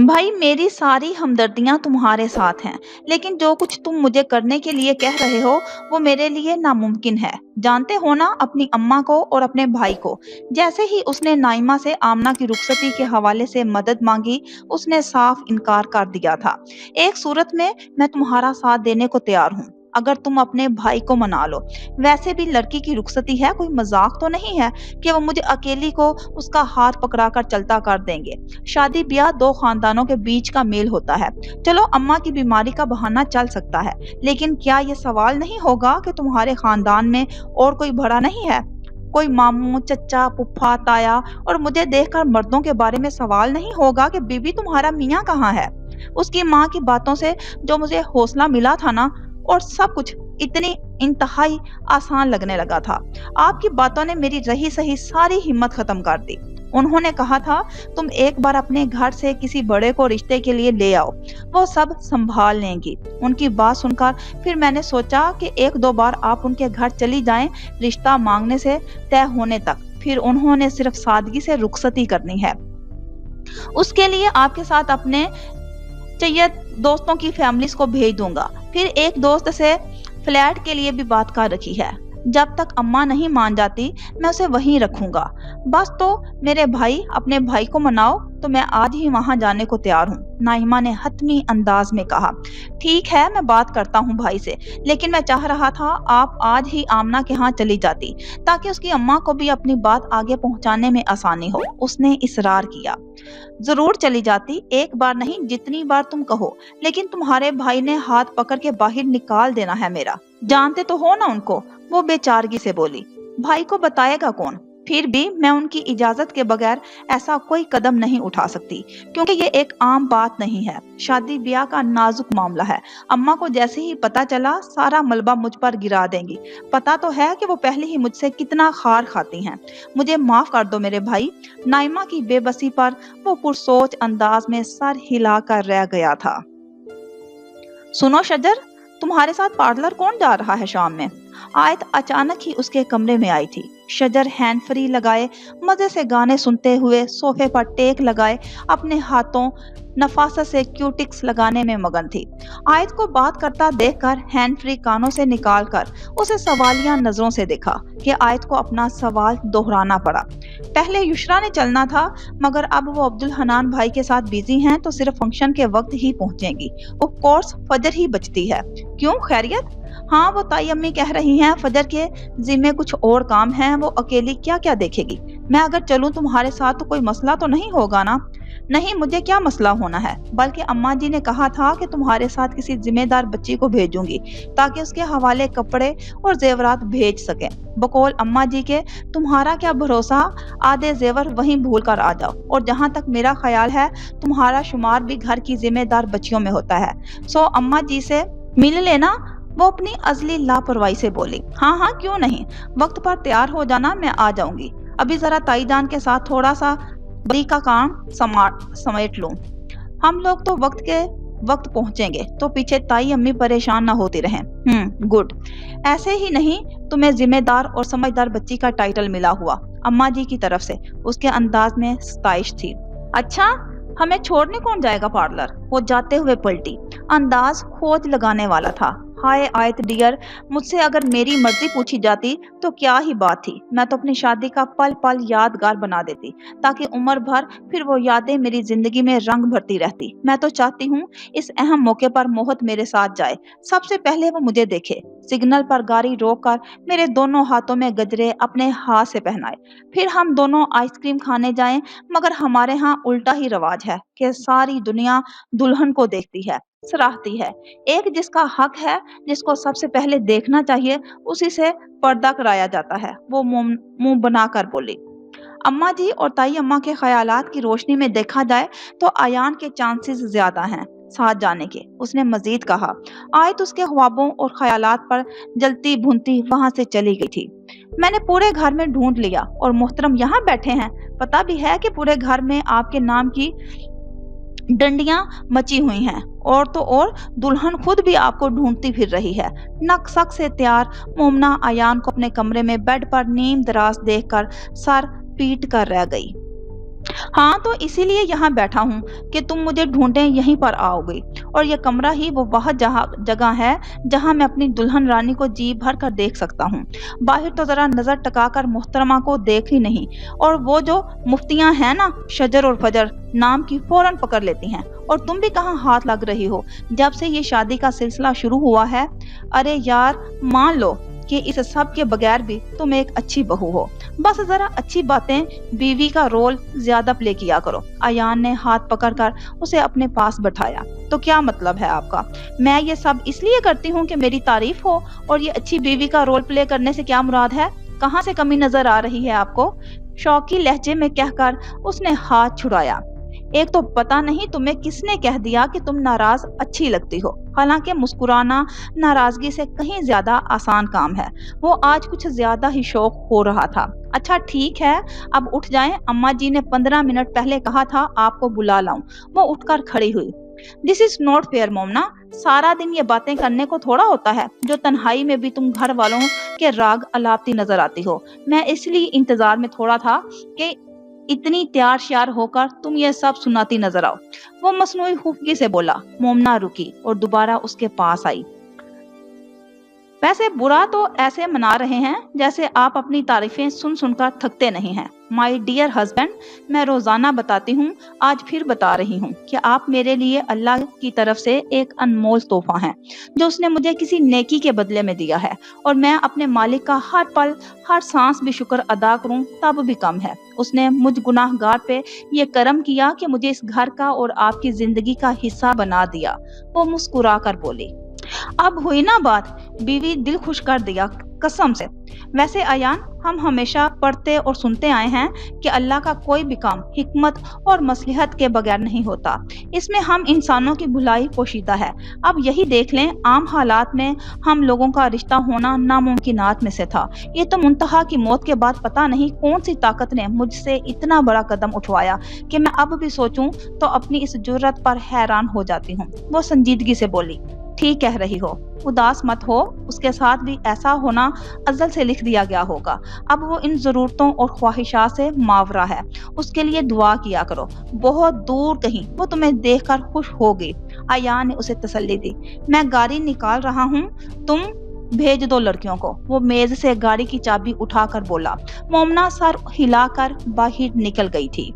भाई मेरी सारी हमदर्दियाँ तुम्हारे साथ हैं, लेकिन जो कुछ तुम मुझे करने के लिए कह रहे हो, वो मेरे लिए नामुमकिन है। जानते हो ना अपनी अम्मा को और अपने भाई को। जैसे ही उसने नाइमा से आमना की रुखसती के हवाले से मदद मांगी, उसने साफ इनकार कर दिया था। एक सूरत में मैं तुम्हारा साथ देने को तैयार हूँ, अगर तुम अपने भाई को मना लो। वैसे भी लड़की की रुखसती है, कोई मजाक तो नहीं है कि वो मुझे अकेली को उसका हाथ पकड़ाकर चलता कर देंगे। शादी ब्याह दो खानदानों के बीच का मेल होता है। चलो अम्मा की बीमारी का बहाना चल सकता है, लेकिन क्या ये सवाल नहीं होगा कि तुम्हारे खानदान में और कोई बड़ा नहीं है? कोई मामू, चचा, फूफा, ताया, और मुझे देखकर मर्दों के बारे में सवाल नहीं होगा कि बीबी तुम्हारा मियाँ कहाँ है? उसकी माँ की बातों से जो मुझे हौसला मिला था ना, और सब कुछ इतनी इंतहाई आसान लगने लगा था। आपकी बातों ने मेरी रही सही सारी हिम्मत खत्म कर दी। उन्होंने कहा था तुम एक बार अपने घर से किसी बड़े को रिश्ते के लिए ले आओ, वो सब संभाल लेंगी। उनकी बात सुनकर फिर मैंने सोचा कि एक दो बार आप उनके घर चली जाएं, रिश्ता मांगने से तय होने तक। फिर उन्होंने सिर्फ सादगी से रुखसती करनी है। उसके लिए आपके साथ अपने चाहिए दोस्तों की फैमिलीज को भेज दूंगा। फिर एक दोस्त से फ्लैट के लिए भी बात कर रखी है। जब तक अम्मा नहीं मान जाती, मैं उसे वहीं रखूंगा। बस तो मेरे भाई अपने भाई को मनाओ, तो मैं आज ही वहां जाने को तैयार हूँ, नाइमा ने हतमी अंदाज में कहा। ठीक है, मैं बात करता हूँ भाई से, लेकिन मैं चाह रहा था आप आज ही आमना के यहाँ चली जाती, ताकि उसकी अम्मा को भी अपनी बात आगे पहुँचाने में आसानी हो। उसने इसरार किया। जरूर चली जाती, एक बार नहीं जितनी बार तुम कहो, लेकिन तुम्हारे भाई ने हाथ पकड़ के बाहर निकाल देना है मेरा। जानते तो हो ना उनको, वो बेचारगी से बोली। भाई को बताएगा कौन? फिर भी मैं उनकी इजाजत के बगैर ऐसा कोई कदम नहीं उठा सकती, क्योंकि ये एक आम बात नहीं है। शादी ब्याह का नाजुक मामला है। अम्मा को जैसे ही पता चला, सारा मलबा मुझ पर गिरा देंगी। पता तो है कि वो पहले ही मुझसे कितना खार खाती हैं। मुझे माफ कर दो मेरे भाई। नाइमा की बेबसी पर वो पुरसोच अंदाज में सर हिला कर रह गया था। सुनो शजर, तुम्हारे साथ पार्लर कौन जा रहा है शाम में? आयत अचानक ही उसके कमरे में आई थी। शजर हैंड फ्री लगाए मजे से गाने सुनते हुए सोफे पर टेक लगाए अपने हाथों नफासत से क्यूटिक्स लगाने में मगन थी। आयत को बात करता देखकर हैंड फ्री कानों से निकालकर उसे सवालिया नजरों से देखा कि आयत को अपना सवाल दोहराना पड़ा। पहले युशरा ने चलना था, मगर अब वो अब्दुल हनान भाई के साथ बिजी हैं, तो सिर्फ फंक्शन के वक्त ही पहुंचेंगी। ऑफ कोर्स फजर ही बचती है। क्यों, खैरियत? हाँ, वो ताई अम्मी कह रही हैं फजर के जिम्मे कुछ और काम है, वो अकेली क्या क्या देखेगी। मैं अगर चलूं तुम्हारे साथ तो कोई मसला तो नहीं होगा ना? नहीं, मुझे क्या मसला होना है, बल्कि अम्मा जी ने कहा था कि तुम्हारे साथ किसी जिम्मेदार बच्ची को भेजूंगी, ताकि उसके हवाले कपड़े और जेवरात भेज सके। बकौल अम्मा जी के तुम्हारा क्या भरोसा, आधे जेवर वहीं भूल कर आ जाओ। और जहाँ तक मेरा ख्याल है, तुम्हारा शुमार भी घर की जिम्मेदार बच्चियों में होता है। सो अम्मा जी से मिल लेना। वो अपनी अजली लापरवाही से बोली। हाँ हाँ, क्यों नहीं, वक्त पर तैयार हो जाना, मैं आ जाऊंगी। अभी जरा ताई जान के साथ थोड़ा सा बड़ी का काम समेट लूं। हम लोग तो वक्त पहुंचेंगे, तो पीछे ताई अम्मी परेशान ना होती रहें। गुड। ऐसे ही नहीं, तुम्हें जिम्मेदार और समझदार बच्ची का टाइटल मिला हुआ, अम्मा जी की तरफ से। उसके अंदाज में सताइश थी। अच्छा, हमें छोड़ने कौन जाएगा पार्लर? वो जाते हुए पलटी। अंदाज खोज लगाने वाला था। हाय आयत डियर, मुझसे अगर मेरी मर्जी पूछी जाती तो क्या ही बात थी। मैं तो अपनी शादी का पल पल यादगार बना देती, ताकि उम्र भर फिर वो यादें मेरी जिंदगी में रंग भरती रहती। मैं तो चाहती हूँ इस अहम मौके पर मोहत मेरे साथ जाए। सबसे पहले वो मुझे देखे, सिग्नल पर गाड़ी रोककर मेरे दोनों हाथों में गजरे अपने हाथ से पहनाए, फिर हम दोनों आइसक्रीम खाने जाएं। मगर हमारे यहाँ उल्टा ही रवाज है कि सारी दुनिया दुल्हन को देखती है, सराहती है। एक जिसका हक है, जिसको सबसे पहले देखना चाहिए, उसी से पर्दा कराया जाता है। वो मुंह बनाकर बोली। अम्मा जी और ताई अम्मा के ख्यालात की रोशनी में देखा जाए तो आयान के चांसेस ज्यादा हैं साथ जाने के, उसने मजीद कहा। आयत उसके ख्वाबों और ख्यालात पर जलती भुनती वहां से चली गई थी। मैंने पूरे घर में ढूंढ लिया और मोहतरम यहाँ बैठे हैं। पता भी है कि पूरे घर में आपके नाम की डंडियां मची हुई हैं, और तो और दुल्हन खुद भी आपको ढूंढती फिर रही है। नक्सक से तैयार मोमना आयान को अपने कमरे में बेड पर नीम दराज देखकर सर पीट कर रह गई। हाँ, तो इसीलिए यहाँ बैठा हूँ कि तुम मुझे ढूँढे यहीं पर आओगे, और ये कमरा ही वो वह जगह है जहाँ मैं अपनी दुल्हन रानी को जी भर कर देख सकता हूँ। बाहर तो ज़रा नज़र टकाकर मोहतरमा को देख ही नहीं, और वो जो मुफ्तियाँ हैं ना, शजर और फजर नाम की, फ़ौरन पकड़ लेती हैं। और तुम भी कहाँ हाथ लग रही हो जब से ये शादी का सिलसिला शुरू हुआ है। अरे यार, मान लो कि इस सब के बगैर भी तुम एक अच्छी बहू हो। बस ज़रा अच्छी बातें, बीवी का रोल ज़्यादा प्ले किया करो। अयान ने हाथ पकड़कर उसे अपने पास बैठाया। तो क्या मतलब है आपका? मैं ये सब इसलिए करती हूँ कि मेरी तारीफ हो, और ये अच्छी बीवी का रोल प्ले करने से क्या मुराद है? कहाँ से कमी नजर आ रही है आपको? शौकी लहजे में कहकर उसने हाथ छुड़ाया। एक तो पता नहीं तुम्हें किसने कह दिया कि तुम नाराज अच्छी लगती हो। हालांकि मुस्कुराना नाराजगी से कहीं ज्यादा आसान काम है। वो आज कुछ ज्यादा ही शौक हो रहा था। अच्छा ठीक है, अब उठ जाएं। अम्मा जी ने 15 मिनट पहले कहा था आपको बुला लाऊं। वो उठकर खड़ी हुई। This is not fair मोमना। सारा दिन ये बातें करने को थोड़ा होता है जो तन्हाई में भी तुम घर वालों के राग अलापती नजर आती हो। मैं इसलिए इंतजार में थोड़ा था कि इतनी तैयार श्यार होकर तुम ये सब सुनाती नजर आओ। वो मसनूई खुफगी से बोला। मोमना रुकी और दोबारा उसके पास आई। वैसे बुरा तो ऐसे मना रहे हैं जैसे आप अपनी तारीफें सुन सुनकर थकते नहीं हैं। माय डियर हस्बैंड, मैं रोजाना बताती हूँ, आज फिर बता रही हूँ कि आप मेरे लिए अल्लाह की तरफ से एक अनमोल तोहफा हैं जो उसने मुझे किसी नेकी के बदले में दिया है, और मैं अपने मालिक का हर पल हर सांस भी शुक्र अदा करूँ तब भी कम है। उसने मुझ गुनाहगार पे ये करम किया कि मुझे इस घर का और आपकी जिंदगी का हिस्सा बना दिया। वो मुस्कुरा कर बोली। अब हुई ना बात, बीवी दिल खुश कर दिया कसम से। वैसे अयान, हम हमेशा पढ़ते और सुनते आए हैं कि अल्लाह का कोई भी काम हिकमत और मसलहत के बगैर नहीं होता। इसमें हम इंसानों की भलाई पोशीदा है। अब यही देख लें, आम हालात में हम लोगों का रिश्ता होना नामुमकिनात में से था। ये तो मुंतहा की मौत के बाद पता नहीं कौन सी ताकत ने मुझसे इतना बड़ा कदम उठवाया कि मैं अब भी सोचूं तो अपनी इस जुर्रत पर हैरान हो जाती हूँ। वो संजीदगी से बोली। ठीक कह रही हो, उदास मत हो। उसके साथ भी ऐसा होना अज़ल से लिख दिया गया होगा। अब वो इन ज़रूरतों और ख्वाहिशात से मावरा है। उसके लिए दुआ किया करो। बहुत दूर कहीं वो तुम्हें देखकर खुश होगी। अयान ने उसे तसल्ली दी। मैं गाड़ी निकाल रहा हूँ, तुम भेज दो लड़कियों को। वो मेज से गाड़ी की चाबी उठाकर बोला। मोमना सर हिलाकर बाहर निकल गई थी।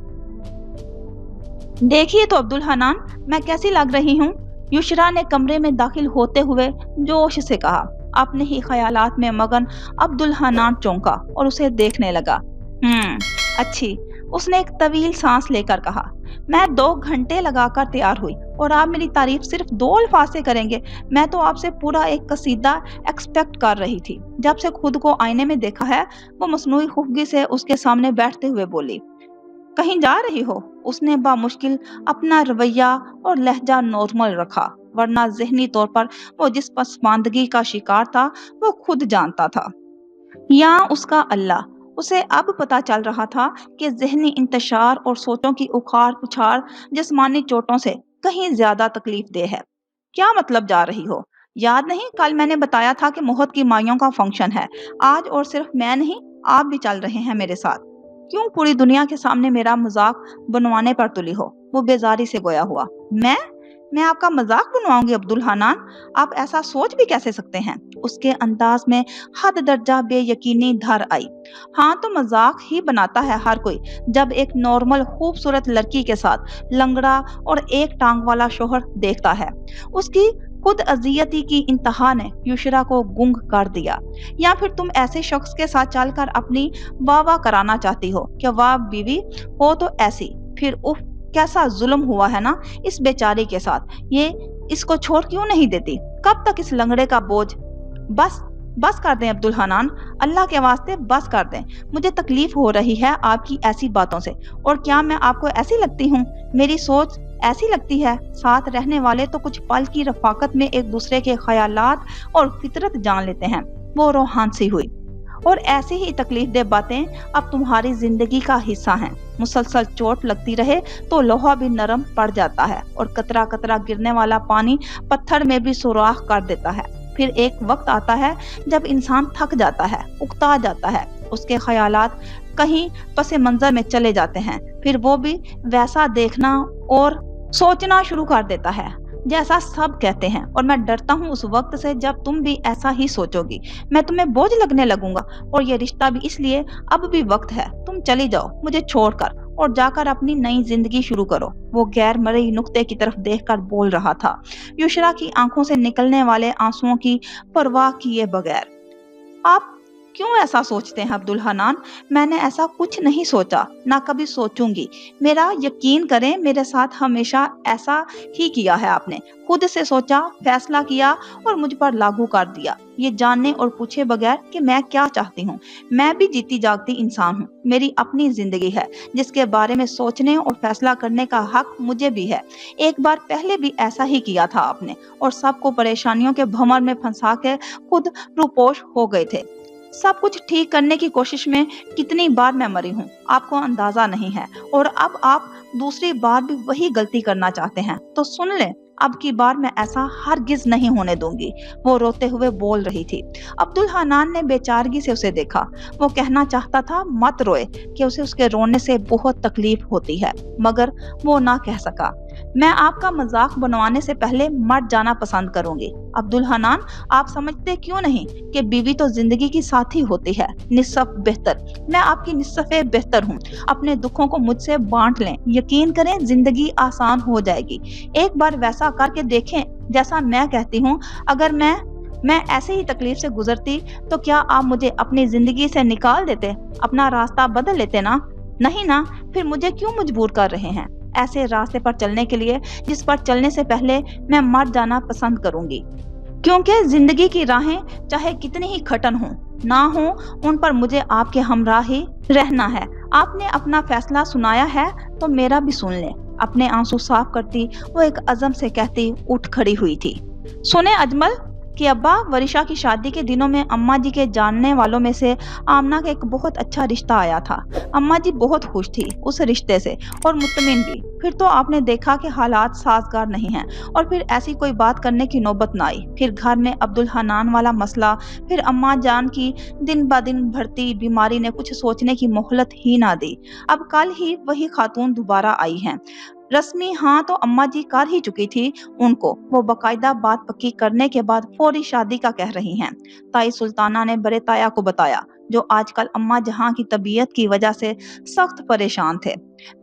देखिए तो अब्दुल हनान, मैं कैसी लग रही हूँ? युशरा ने कमरे में दाखिल होते हुए जोश से कहा। अपने ही ख्यालात में मगन अब्दुल हनान चौंका और उसे देखने लगा। अच्छी, उसने एक तवील सांस लेकर कहा। मैं 2 घंटे लगाकर तैयार हुई और आप मेरी तारीफ सिर्फ 2 अल्फाज से करेंगे। मैं तो आपसे पूरा एक कसीदा एक्सपेक्ट कर रही थी। जब से खुद को आईने में देखा है, वो मसनूई खुफगी से उसके सामने बैठते हुए बोली। कहीं जा रही हो? उसने बामुश्किल अपना रवैया और लहजा नॉर्मल रखा, वरना ज़हनी तौर पर वो जिस पसमानदगी का शिकार था वो खुद जानता था। या उसका अल्लाह, उसे अब पता चल रहा था कि ज़हनी इंतशार और सोचों की उखाड़ पुछाड़ जिस्मानी चोटों से कहीं ज्यादा तकलीफ दे है। क्या मतलब जा रही हो? याद नहीं, कल मैंने बताया था कि मोहत की माइयों का फंक्शन है आज, और सिर्फ मैं नहीं, आप भी चल रहे हैं मेरे साथ। क्यों पूरी दुनिया के सामने मेरा मजाक बनवाने पर तुली हो? वो बेजारी से गोया हुआ। मैं आपका मजाक बनवाऊंगी अब्दुल हनान? आप ऐसा सोच भी कैसे सकते हैं? उसके अंदाज में हद दर्जा बेयकीनी धर आई। हाँ, तो मजाक ही बनाता है हर कोई जब एक नॉर्मल खूबसूरत लड़की के साथ लंगड़ा और एक टांग वाला शोहर देखता है। उसकी खुद अजियती की इंतहा ने युशरा को गुंग कर दिया। या फिर तुम ऐसे शख्स के साथ चलकर अपनी वाह वाह कराना चाहती हो कि वाह बीवी हो तो ऐसी। फिर उफ, कैसा जुल्म हुआ है ना इस बेचारी के साथ। ये इसको छोड़ क्यों नहीं देती? कब तक इस लंगड़े का बोझ? बस बस कर दें अब्दुल हनान, अल्लाह के वास्ते बस कर दें। मुझे तकलीफ हो रही है आपकी ऐसी बातों से। और क्या मैं आपको ऐसी लगती हूँ? मेरी सोच ऐसी लगती है? साथ रहने वाले तो कुछ पल की रफाकत में एक दूसरे के ख्यालात और फितरत जान लेते हैं। वो रोहान सी हुई। और ऐसी ही तकलीफ दे बातें अब तुम्हारी जिंदगी का हिस्सा हैं। मुसलसल चोट लगती रहे तो लोहा भी नरम पड़ जाता है, और कतरा कतरा गिरने वाला पानी पत्थर में भी सुराख कर देता है। फिर एक वक्त आता है जब इंसान थक जाता है, उकता जाता है, उसके ख्यालात कहीं पसे मंजर में चले जाते हैं, फिर वो भी वैसा देखना और सोचना शुरू कर देता है जैसा सब कहते हैं। और मैं डरता हूँ उस वक्त से जब तुम भी ऐसा ही सोचोगी। मैं तुम्हें बोझ लगने लगूंगा, और ये रिश्ता भी इसलिए अब भी वक्त है। तुम चली जाओ मुझे छोड़कर और जाकर अपनी नई जिंदगी शुरू करो। वो गैर मरई नुक्ते की तरफ देखकर बोल रहा था, युशरा की आंखों से निकलने वाले आंसुओं की परवाह किए बगैर। आप क्यों ऐसा सोचते हैं अब्दुल हनान? मैंने ऐसा कुछ नहीं सोचा, ना कभी सोचूंगी। मेरा यकीन करें, मेरे साथ हमेशा ऐसा ही किया है आपने। खुद से सोचा, फैसला किया और मुझ पर लागू कर दिया, ये जानने और पूछे बगैर कि मैं क्या चाहती हूँ। मैं भी जीती जागती इंसान हूँ। मेरी अपनी जिंदगी है जिसके बारे में सोचने और फैसला करने का हक मुझे भी है। एक बार पहले भी ऐसा ही किया था आपने, और सबको परेशानियों के भंवर में फंसा के खुद रूपोश हो गए थे। सब कुछ ठीक करने की कोशिश में कितनी बार मैं मरी हूँ, आपको अंदाजा नहीं है। और अब आप दूसरी बार भी वही गलती करना चाहते हैं, तो सुन लें, अब की बार मैं ऐसा हरगिज नहीं होने दूंगी। वो रोते हुए बोल रही थी। अब्दुल हनान ने बेचारगी से उसे देखा। वो कहना चाहता था मत रोए, कि उसे उसके रोने से बहुत तकलीफ होती है, मगर वो ना कह सका। मैं आपका मजाक बनवाने से पहले मर जाना पसंद करूंगी। अब्दुल हनान, आप समझते क्यों नहीं कि बीवी तो जिंदगी की साथी होती है, निस्सफ बेहतर। मैं आपकी निस्सफे बेहतर हूँ। अपने दुखों को मुझसे बांट लें, यकीन करें जिंदगी आसान हो जाएगी। एक बार वैसा करके देखें जैसा मैं कहती हूँ। अगर मैं ऐसे ही तकलीफ से गुजरती तो क्या आप मुझे अपनी जिंदगी से निकाल देते, अपना रास्ता बदल लेते ना? नहीं ना, फिर मुझे क्यों मजबूर कर रहे हैं ऐसे रास्ते पर चलने के लिए जिस पर चलने से पहले मैं मर जाना पसंद करूंगी। क्योंकि जिंदगी की राहें चाहे कितनी ही खटन हो ना हो, उन पर मुझे आपके हमरा ही रहना है। आपने अपना फैसला सुनाया है तो मेरा भी सुन ले। अपने आंसू साफ करती वो एक अज़म से कहती उठ खड़ी हुई थी। सुने अजमल, कि अब्बा, वरिशा की शादी के दिनों में अम्मा जी के जानने वालों में से आमना का एक बहुत अच्छा रिश्ता आया था। अम्मा जी बहुत खुश थी उस रिश्ते से, और मुतमिन भी। फिर तो आपने देखा कि हालात साजगार नहीं हैं, और फिर ऐसी कोई बात करने की नौबत ना आई। फिर घर में अब्दुल हनान वाला मसला, फिर अम्मा जान की दिन ब दिन बढ़ती बीमारी ने कुछ सोचने की मोहलत ही ना दी। अब कल ही वही खातून दोबारा आई हैं। रस्मी हाँ तो अम्मा जी कर ही चुकी थी उनको। वो बकायदा बात पक्की करने के बाद फौरी शादी का कह रही हैं। ताई सुल्ताना ने बड़े ताया को बताया, जो आजकल अम्मा जहां की तबीयत की वजह से सख्त परेशान थे।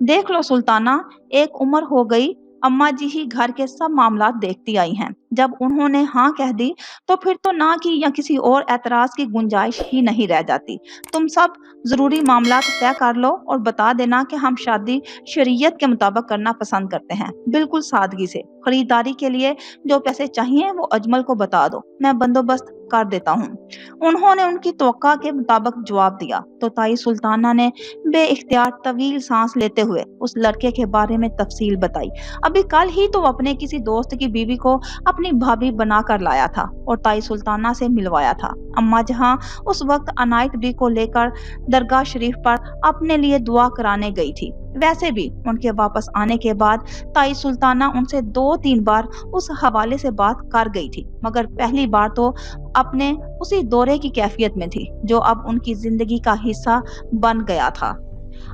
देख लो सुल्ताना, एक उम्र हो गई, अम्मा जी ही घर के सब मामला देखती आई हैं। जब उन्होंने हाँ कह दी तो फिर तो ना की या किसी और एतराज की गुंजाइश ही नहीं रह जाती। तुम सब जरूरी मामला तय कर लो और बता देना कि हम शादी शरीयत के मुताबिक करना पसंद करते हैं, बिल्कुल सादगी से। खरीदारी के लिए जो पैसे चाहिए वो अजमल को बता दो, मैं बंदोबस्त कर देता हूँ। उन्होंने उनकी तवक्का के मुताबिक जवाब दिया तो ताई सुल्ताना ने बेइख्तियार तवील सांस लेते हुए उस लड़के के बारे में तफसील बताई। अभी कल ही तो अपने किसी दोस्त की बीवी को अपनी भाभी बना कर लाया था और ताई सुल्ताना से मिलवाया था। अम्मा जहां उस वक्त अनायत बी को लेकर दरगाह शरीफ पर अपने लिए दुआ कराने गई थी। वैसे भी उनके वापस आने के बाद ताई सुल्ताना उनसे 2-3 बार उस हवाले से बात कर गई थी, मगर पहली बार तो अपने उसी दौरे की कैफियत में थी जो अब उनकी जिंदगी का हिस्सा बन गया था।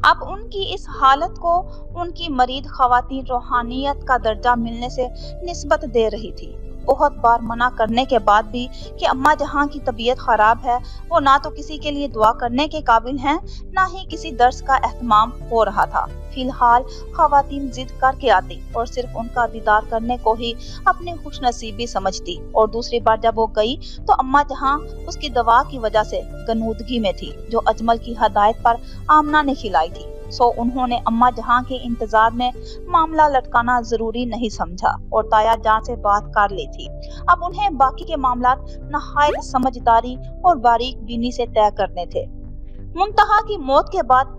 अब उनकी इस हालत को उनकी मरीद खवातीन रूहानियत का दर्जा मिलने से निस्बत दे रही थी। बहुत बार मना करने के बाद भी कि अम्मा जहां की तबीयत खराब है, वो ना तो किसी के लिए दुआ करने के काबिल हैं, ना ही किसी दर्स का एहतमाम हो रहा था। फिलहाल खवातीन जिद करके आती और सिर्फ उनका दीदार करने को ही अपनी खुशनसीबी समझती। और दूसरी बार जब वो गई तो अम्मा जहां उसकी दवा की वजह से गनूदगी में थी, जो अजमल की हदायत पर आमना ने खिलाई थी। सो उन्होंने अम्मा जहां के इंतजार में मामला लटकाना जरूरी नहीं समझा और ताया जान से बात कर ली थी। अब उन्हें बाकी के मामला नहायत समझदारी और बारीक बीनी से तय करने थे। मुंतहा की मौत के बाद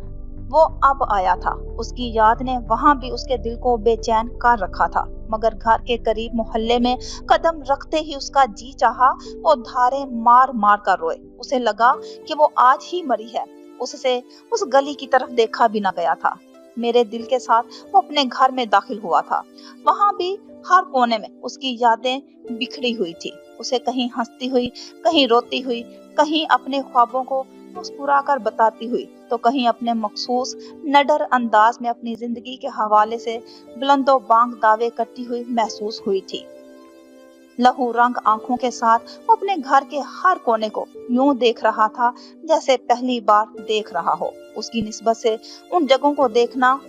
वो अब आया था। उसकी याद ने वहां भी उसके दिल को बेचैन कर रखा था, मगर घर के करीब मोहल्ले में कदम रखते ही उसका जी चाहा वो धारे मार मार कर रोए। उसे लगा कि वो आज ही मरी है। उससे उस गली की तरफ देखा भी ना गया था। मेरे दिल के साथ वो अपने घर में दाखिल हुआ था। वहां भी हर कोने में उसकी यादें बिखरी हुई थी। उसे कहीं हंसती हुई, कहीं रोती हुई, कहीं अपने ख्वाबों को मुस्कुरा कर बताती हुई तो कहीं अपने मखसूस नडर अंदाज में अपनी जिंदगी के हवाले से बुलंदो बांग दावे करती हुई महसूस हुई थी। लहू रंग आंखों के साथ वो अपने घर के हर कोने को यूं देख रहा था जैसे पहली बार देख रहा हो। उसकी निस्बत से उन जगहों को देखना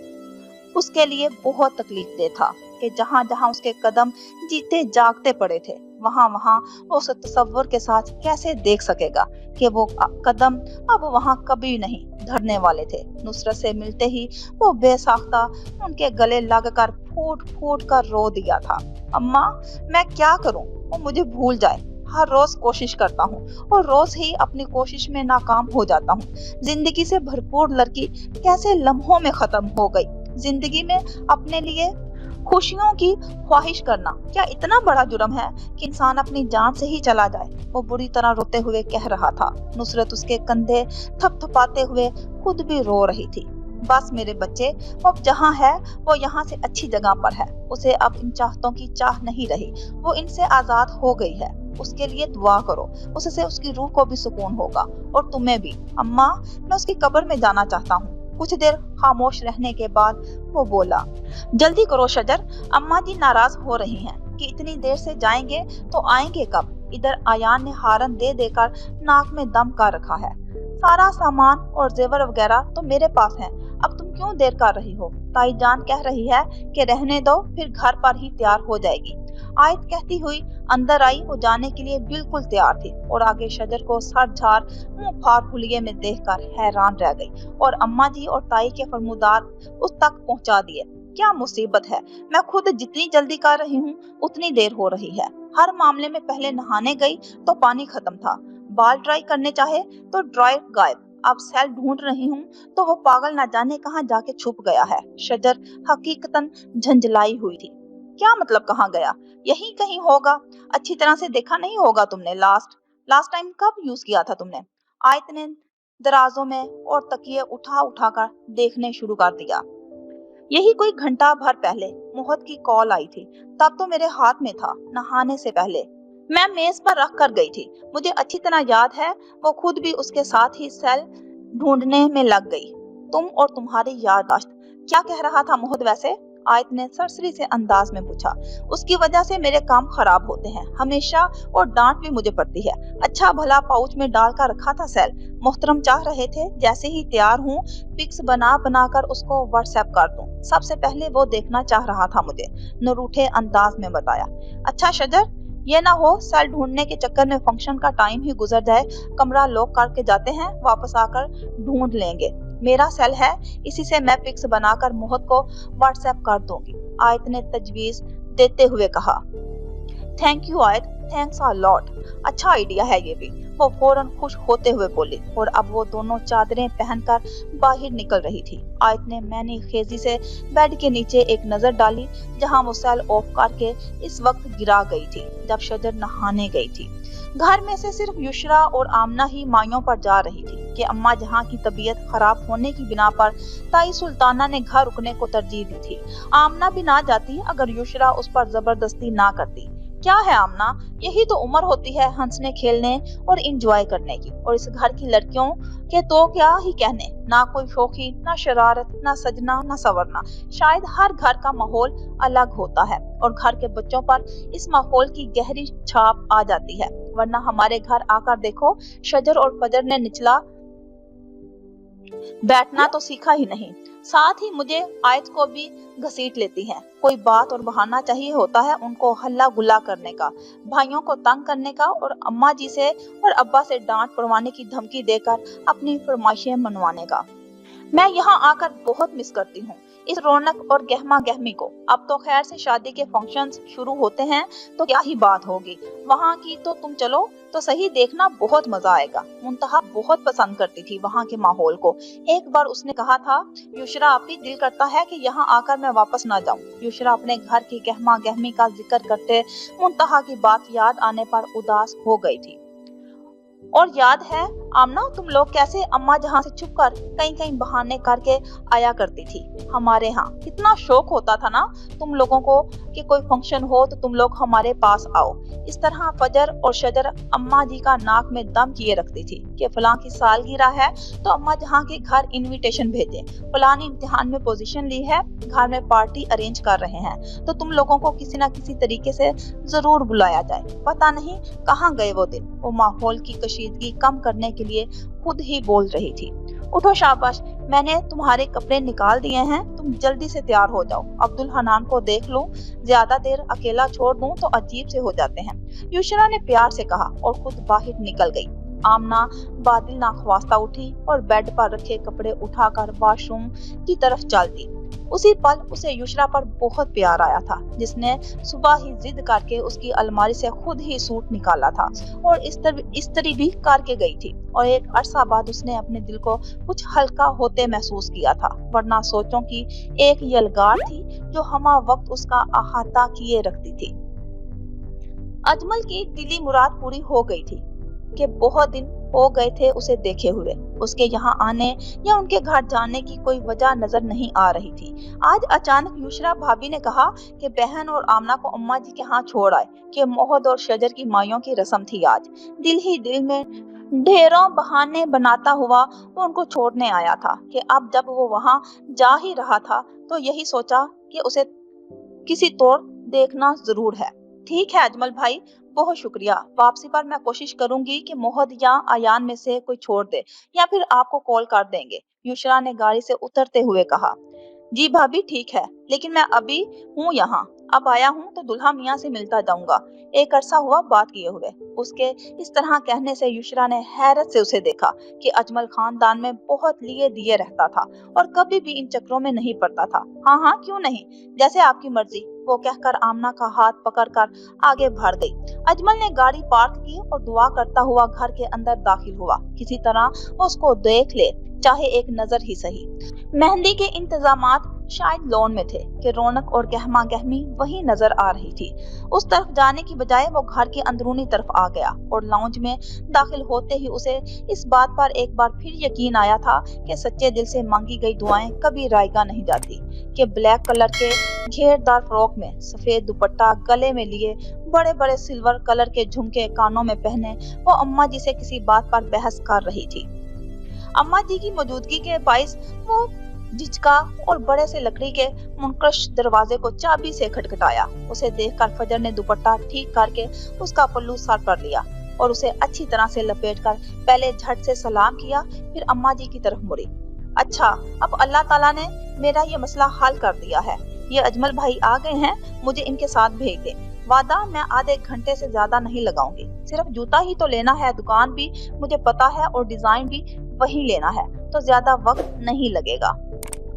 उसके लिए बहुत तकलीफ दे था कि जहां जहां उसके कदम जीते जागते पड़े थे, वहां वहां वो उस तसव्वुर के साथ कैसे देख सकेगा कि वो कदम अब वहां कभी नहीं धरने वाले थे। नुसरत से मिलते ही वो बेसाख्ता उनके गले लगकर फूट फूट कर रो दिया था। अम्मा, मैं क्या करूं? वो मुझे भूल जाए। हर रोज कोशिश करता हूँ और रोज ही अपनी कोशिश में नाकाम हो जाता हूँ। जिंदगी से भरपूर लड़की कैसे लम्हों में खत्म हो गई। जिंदगी में अपने लिए खुशियों की ख्वाहिश करना क्या इतना बड़ा जुर्म है कि इंसान अपनी जान से ही चला जाए? वो बुरी तरह रोते हुए कह रहा था। नुसरत उसके कंधे थपथपाते हुए खुद भी रो रही थी। बस मेरे बच्चे, वो अब जहाँ है वो यहाँ से अच्छी जगह पर है। उसे अब इन चाहतों की चाह नहीं रही, वो इनसे आजाद हो गई है। उसके लिए दुआ करो, उससे उसकी रूह को भी सुकून होगा और तुम्हें भी। अम्मा, मैं उसकी कब्र में जाना चाहता हूँ। कुछ देर खामोश रहने के बाद वो बोला, जल्दी करो शजर, अम्मा जी नाराज हो रही हैं कि इतनी देर से जाएंगे तो आएंगे कब? इधर आयान ने हारन दे देकर नाक में दम कर रखा है। सारा सामान और जेवर वगैरह तो मेरे पास है, अब तुम क्यों देर कर रही हो? ताई जान कह रही है कि रहने दो, फिर घर पर ही तैयार हो जाएगी। आयत कहती हुई अंदर आई। वो जाने के लिए बिल्कुल तैयार थी और आगे शजर को सर झाड़ मुंह फाड़ हुलिये में देखकर हैरान रह गई और अम्मा जी और ताई के फरमुदार उस तक पहुंचा दिए। क्या मुसीबत है, मैं खुद जितनी जल्दी कर रही हूँ उतनी देर हो रही है। हर मामले में पहले नहाने गई तो पानी खत्म था, बाल ड्राई करने चाहे तो ड्रायर गायब, अब सेल ढूंढ रही हूँ तो वो पागल न जाने कहाँ जाके छुप गया है। शजर हकीकतन झंझलाई हुई थी। क्या मतलब कहाँ गया? यहीं कहीं होगा, अच्छी तरह से देखा नहीं होगा तुमने। लास्ट टाइम कब यूज किया था तुमने? आयत ने दराजों में और तकिए उठा उठा कर देखने शुरू कर दिया। यही कोई घंटा भर पहले मोहत की कॉल आई थी, तब तो मेरे हाथ में था, नहाने से पहले मैं मेज पर रख कर गई थी। मुझे अच्छी तरह याद है वो खुद भी उसके साथ ही सेल ढूंढने में लग गई। तुम और तुम्हारी याददाश्त। क्या कह रहा था मोहत वैसे? आयत ने सरसरी से अंदाज में पूछा। उसकी वजह से मेरे काम खराब होते हैं हमेशा और डांट भी मुझे पड़ती है। अच्छा भला पाउच में डाल कर रखा था सेल। मोहतरम चाह रहे थे जैसे ही तैयार हूँ पिक्स बना बना कर उसको व्हाट्सएप कर दूं। सबसे पहले वो देखना चाह रहा था मुझे, नरूठे अंदाज में बताया। अच्छा शजर, ये ना हो सेल ढूंढने के चक्कर में फंक्शन का टाइम ही गुजर जाए। कमरा लॉक करके जाते हैं, वापस आकर ढूंढ लेंगे। मेरा सेल है, इसी से मैं पिक्स बनाकर मोहत को व्हाट्सएप कर दूंगी। आयत ने तजवीज देते हुए कहा। थैंक यू आयत, थैंक्स अ लॉट। अच्छा आइडिया है ये भी। वो फौरन खुश होते हुए बोली और अब वो दोनों चादरें पहनकर बाहर निकल रही थी। आयत ने मैंने खेजी से बेड के नीचे एक नजर डाली जहां वो सेल ऑफ करके इस वक्त गिरा गई थी जब शजर नहाने गई थी। घर में से सिर्फ युशरा और आमना ही माइयों पर जा रही थी कि अम्मा जहां की तबीयत खराब होने की बिना पर ताई सुल्ताना ने घर रुकने को तरजीह दी थी। आमना भी ना जाती अगर युशरा उस पर जबरदस्ती ना करती। क्या है आमना, यही तो उम्र होती है हंसने खेलने और इंजॉय करने की। और इस घर की लड़कियों के तो क्या ही कहने, ना कोई शौकी, ना शरारत, ना सजना, ना सवरना। शायद हर घर का माहौल अलग होता है और घर के बच्चों पर इस माहौल की गहरी छाप आ जाती है। वरना हमारे घर आकर देखो, शजर और फजर ने निचला बैठना तो सीखा ही नहीं, साथ ही मुझे आयत को भी घसीट लेती हैं। कोई बात और बहाना चाहिए होता है उनको हल्ला गुल्ला करने का, भाइयों को तंग करने का और अम्मा जी से और अब्बा से डांट पड़वाने की धमकी देकर अपनी फरमाइशें मनवाने का। मैं यहाँ आकर बहुत मिस करती हूँ इस रौनक और गहमा गहमी को। अब तो खैर से शादी के फंक्शंस शुरू होते हैं तो क्या ही बात होगी। वहाँ की तो तुम चलो तो सही, देखना बहुत मजा आएगा। मुंतहा बहुत पसंद करती थी वहाँ के माहौल को। एक बार उसने कहा था, युशरा आप ही दिल करता है कि यहाँ आकर मैं वापस ना जाऊँ। युशरा अपने घर की गहमा गहमी का जिक्र करते मुंतहा की बात याद आने पर उदास हो गई थी। और याद है आमना, तुम लोग कैसे अम्मा जहाँ से छुप कर कहीं कहीं बहाने करके आया करती थी हमारे यहाँ। कितना शौक होता था ना तुम लोगों को कि कोई फंक्शन हो तो तुम लोग हमारे पास आओ। इस तरह फजर और शजर अम्मा जी का नाक में दम किए रखती थी कि फलां की सालगिरह है तो अम्मा जहाँ के घर इनविटेशन भेजे, फलानी इम्तिहान में पोजीशन ली है, घर में पार्टी अरेंज कर रहे हैं तो तुम लोगों को किसी न किसी तरीके से जरूर बुलाया जाए। पता नहीं कहाँ गए वो दिन। वो माहौल की कशीदगी कम करने के लिए खुद ही बोल रही थी। उठो शाबाश, मैंने तुम्हारे कपड़े निकाल दिए हैं, तुम जल्दी से तैयार हो जाओ। अब्दुल हनान को देख लूं, ज्यादा देर अकेला छोड़ दूं तो अजीब से हो जाते हैं, युशरा ने प्यार से कहा और खुद बाहर निकल गई। आमना बादिल नाख्वास्ता उठी और बेड पर रखे कपड़े उठाकर वॉशरूम की तरफ चल दी। उसी पल उसे युशरा पर बहुत प्यार आया था, जिसने सुबह ही जिद करके उसकी अलमारी से खुद ही सूट निकाला था और इस्त्री भी करके गई थी। और एक अरसा बाद उसने अपने दिल को कुछ हल्का होते महसूस किया था, वरना सोचों की एक यलगार थी जो हमा वक्त उसका अहाता किए रखती थी। अजमल की दिली मुराद पूरी हो गई थी कि बहुत दिन हो गए थे उसे देखे हुए। उसके यहाँ आने या उनके घर जाने की कोई वजह नजर नहीं आ रही थी। आज अचानक युशरा भाभी ने कहा कि बहन और आमना को अम्मा जी के यहाँ छोड़ आए कि मोहद और शजर की माइयों की रस्म थी आज। दिल ही दिल में ढेरों बहाने बनाता हुआ वो उनको छोड़ने आया था कि अब जब वो वहाँ जा ही रहा था तो यही सोचा कि उसे किसी तौर देखना जरूर है। ठीक है अजमल भाई, बहुत शुक्रिया। वापसी पर मैं कोशिश करूंगी कि मोहद या आयान में से कोई छोड़ दे या फिर आपको कॉल कर देंगे, युशरा ने गाड़ी से उतरते हुए कहा। जी भाभी ठीक है, लेकिन मैं अभी हूँ यहाँ, अब आया हूँ तो दुल्हा मियाँ से मिलता जाऊंगा। एक अरसा हुआ बात किए हुए। उसके इस तरह कहने से युशरा ने हैरत से उसे देखा कि अजमल खानदान में बहुत लिए दिए रहता था और कभी भी इन चक्रों में नहीं पड़ता था। हाँ हाँ क्यों नहीं, जैसे आपकी मर्जी, वो कहकर आमना का हाथ पकड़कर आगे बढ़ गई। अजमल ने गाड़ी पार्क की और दुआ करता हुआ घर के अंदर दाखिल हुआ। किसी तरह वो उसको देख ले, चाहे एक नजर ही सही। मेहंदी के इंतजामात शायद लॉन में थे कि रौनक और गहमा गहमी वही नजर आ रही थी। उस तरफ जाने की बजाय वो घर की अंदरूनी तरफ आ गया और लाउंज में दाखिल होते ही उसे इस बात पर एक बार फिर यकीन आया था कि सच्चे दिल से मांगी गई दुआएं कभी रायगा नहीं जाती। कि ब्लैक कलर के घेरदार फ्रॉक में सफेद दुपट्टा गले में लिए, बड़े बड़े सिल्वर कलर के झुमके कानों में पहने वो अम्मा जी से किसी बात पर बहस कर रही थी। अम्मा जी की मौजूदगी के बाइस वो झिझका और बड़े से लकड़ी के मुनकश दरवाजे को चाबी से खटखटाया। उसे देखकर फजर ने दुपट्टा ठीक करके उसका पल्लू सर पर लिया और उसे अच्छी तरह से लपेटकर पहले झट से सलाम किया, फिर अम्मा जी की तरफ मुड़ी। अच्छा, अब अल्लाह ताला ने मेरा ये मसला हल कर दिया है। ये अजमल भाई आ गए हैं, मुझे इनके साथ भेज दे। वादा मैं आधे घंटे से ज्यादा नहीं लगाऊंगी। सिर्फ जूता ही तो लेना है, दुकान भी मुझे पता है और डिजाइन भी वही लेना है, तो ज्यादा वक्त नहीं लगेगा।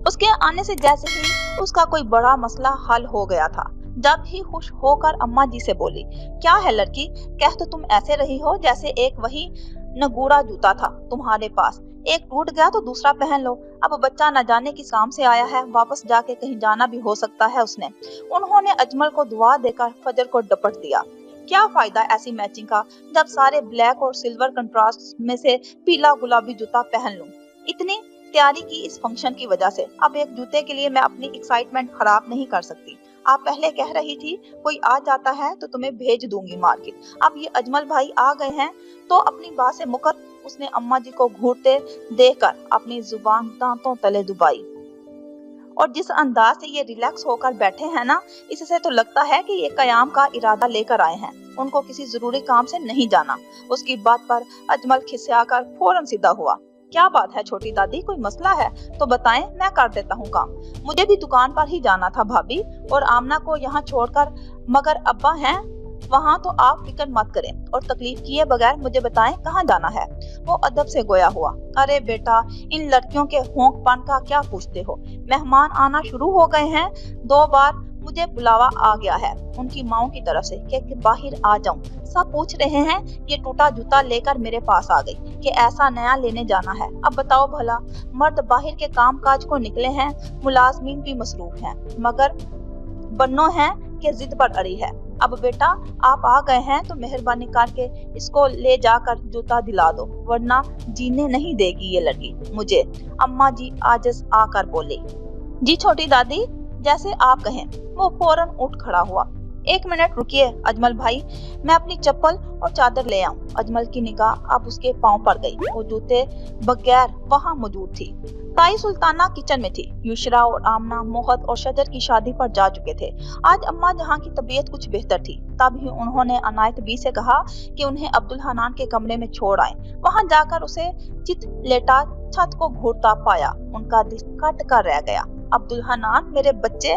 उसके आने से जैसे ही उसका कोई बड़ा मसला हल हो गया था, जब ही खुश होकर अम्मा जी से बोली, क्या है लड़की, कह तो तुम ऐसे रही हो जैसे एक वही नगूड़ा जूता था तुम्हारे पास, एक टूट गया तो दूसरा पहन लो। अब बच्चा न जाने किस काम से आया है, वापस जाके कहीं जाना भी हो सकता है उसने। उन्होंने अजमल को दुआ देकर फजर को डपट दिया। क्या फायदा ऐसी मैचिंग का, जब सारे ब्लैक और सिल्वर कंट्रास्ट में से पीला गुलाबी जूता पहन लूं। इतनी तैयारी की इस फंक्शन की वजह से, अब एक जूते के लिए मैं अपनी एक्साइटमेंट खराब नहीं कर सकती। आप पहले कह रही थी कोई आ जाता है तो तुम्हें भेज दूंगी मार्केट, अब ये अजमल भाई आ गए हैं तो अपनी बात से मुकर। उसने अम्मा जी को घूरते देखकर अपनी जुबान दांतों तले दबाई। और जिस अंदाज से ये रिलैक्स होकर बैठे हैं ना, इससे तो लगता है कि ये कयाम का इरादा लेकर आए हैं, उनको किसी जरूरी काम से नहीं जाना। उसकी बात पर अजमल खिसियाकर फौरन सीधा हुआ। क्या बात है छोटी दादी, कोई मसला है तो बताएं, मैं कर देता हूँ काम। मुझे भी दुकान पर ही जाना था भाभी, और आमना को यहाँ छोड़कर, मगर अब्बा हैं वहाँ तो आप फिक्र मत करें और तकलीफ किए बगैर मुझे बताएं कहाँ जाना है। वो अदब से गोया हुआ। अरे बेटा, इन लड़कियों के होंकपन का क्या पूछते हो, मेहमान आना शुरू हो गए हैं। 2 बार मुझे बुलावा आ गया है उनकी माओ की तरफ से कि बाहर आ जाऊं। सब पूछ रहे हैं, ये टूटा जूता लेकर मेरे पास आ गई कि ऐसा नया लेने जाना है। अब बताओ भला, मर्द बाहर के काम काज को निकले हैं, मुलाजमीन भी मसरूफ हैं, मगर बन्नो है कि जिद पर अड़ी है। अब बेटा आप आ गए हैं तो मेहरबानी करके इसको ले जाकर जूता दिला दो, वरना जीने नहीं देगी ये लड़की मुझे, अम्मा जी आजिज आकर बोली। जी छोटी दादी, जैसे आप कहें। वो फौरन उठ खड़ा हुआ। एक मिनट रुकिए अजमल भाई, मैं अपनी चप्पल और चादर ले आऊं। अजमल की निगाह अब उसके पांव पर गई। वो जूते बगैर वहां मौजूद थी। ताई सुल्ताना किचन में थी। युशरा और आमना मोहत और शजर की शादी पर जा चुके थे। आज अम्मा जहां की तबीयत कुछ बेहतर थी, तब ही उन्होंने अनायत बी से कहा कि उन्हें अब्दुल हनान के कमरे में छोड़ आए। वहां जाकर उसे चित लेटा छत को घूरता पाया। उनका दिल कट कर रह गया। अब्दुल हनान मेरे बच्चे।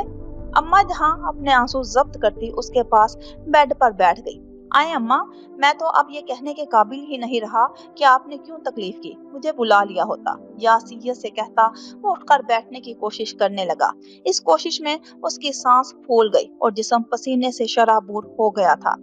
अम्मा जहां अपने आंसू जब्त करती उसके पास बेड पर बैठ गई। आए अम्मा, मैं तो अब ये कहने के काबिल ही नहीं रहा कि आपने क्यों तकलीफ की, मुझे बुला लिया होता। यासीयत से कहता वो उठकर बैठने की कोशिश करने लगा। इस कोशिश में उसकी सांस फूल गई और जिस्म पसीने से शराबूर हो गया था।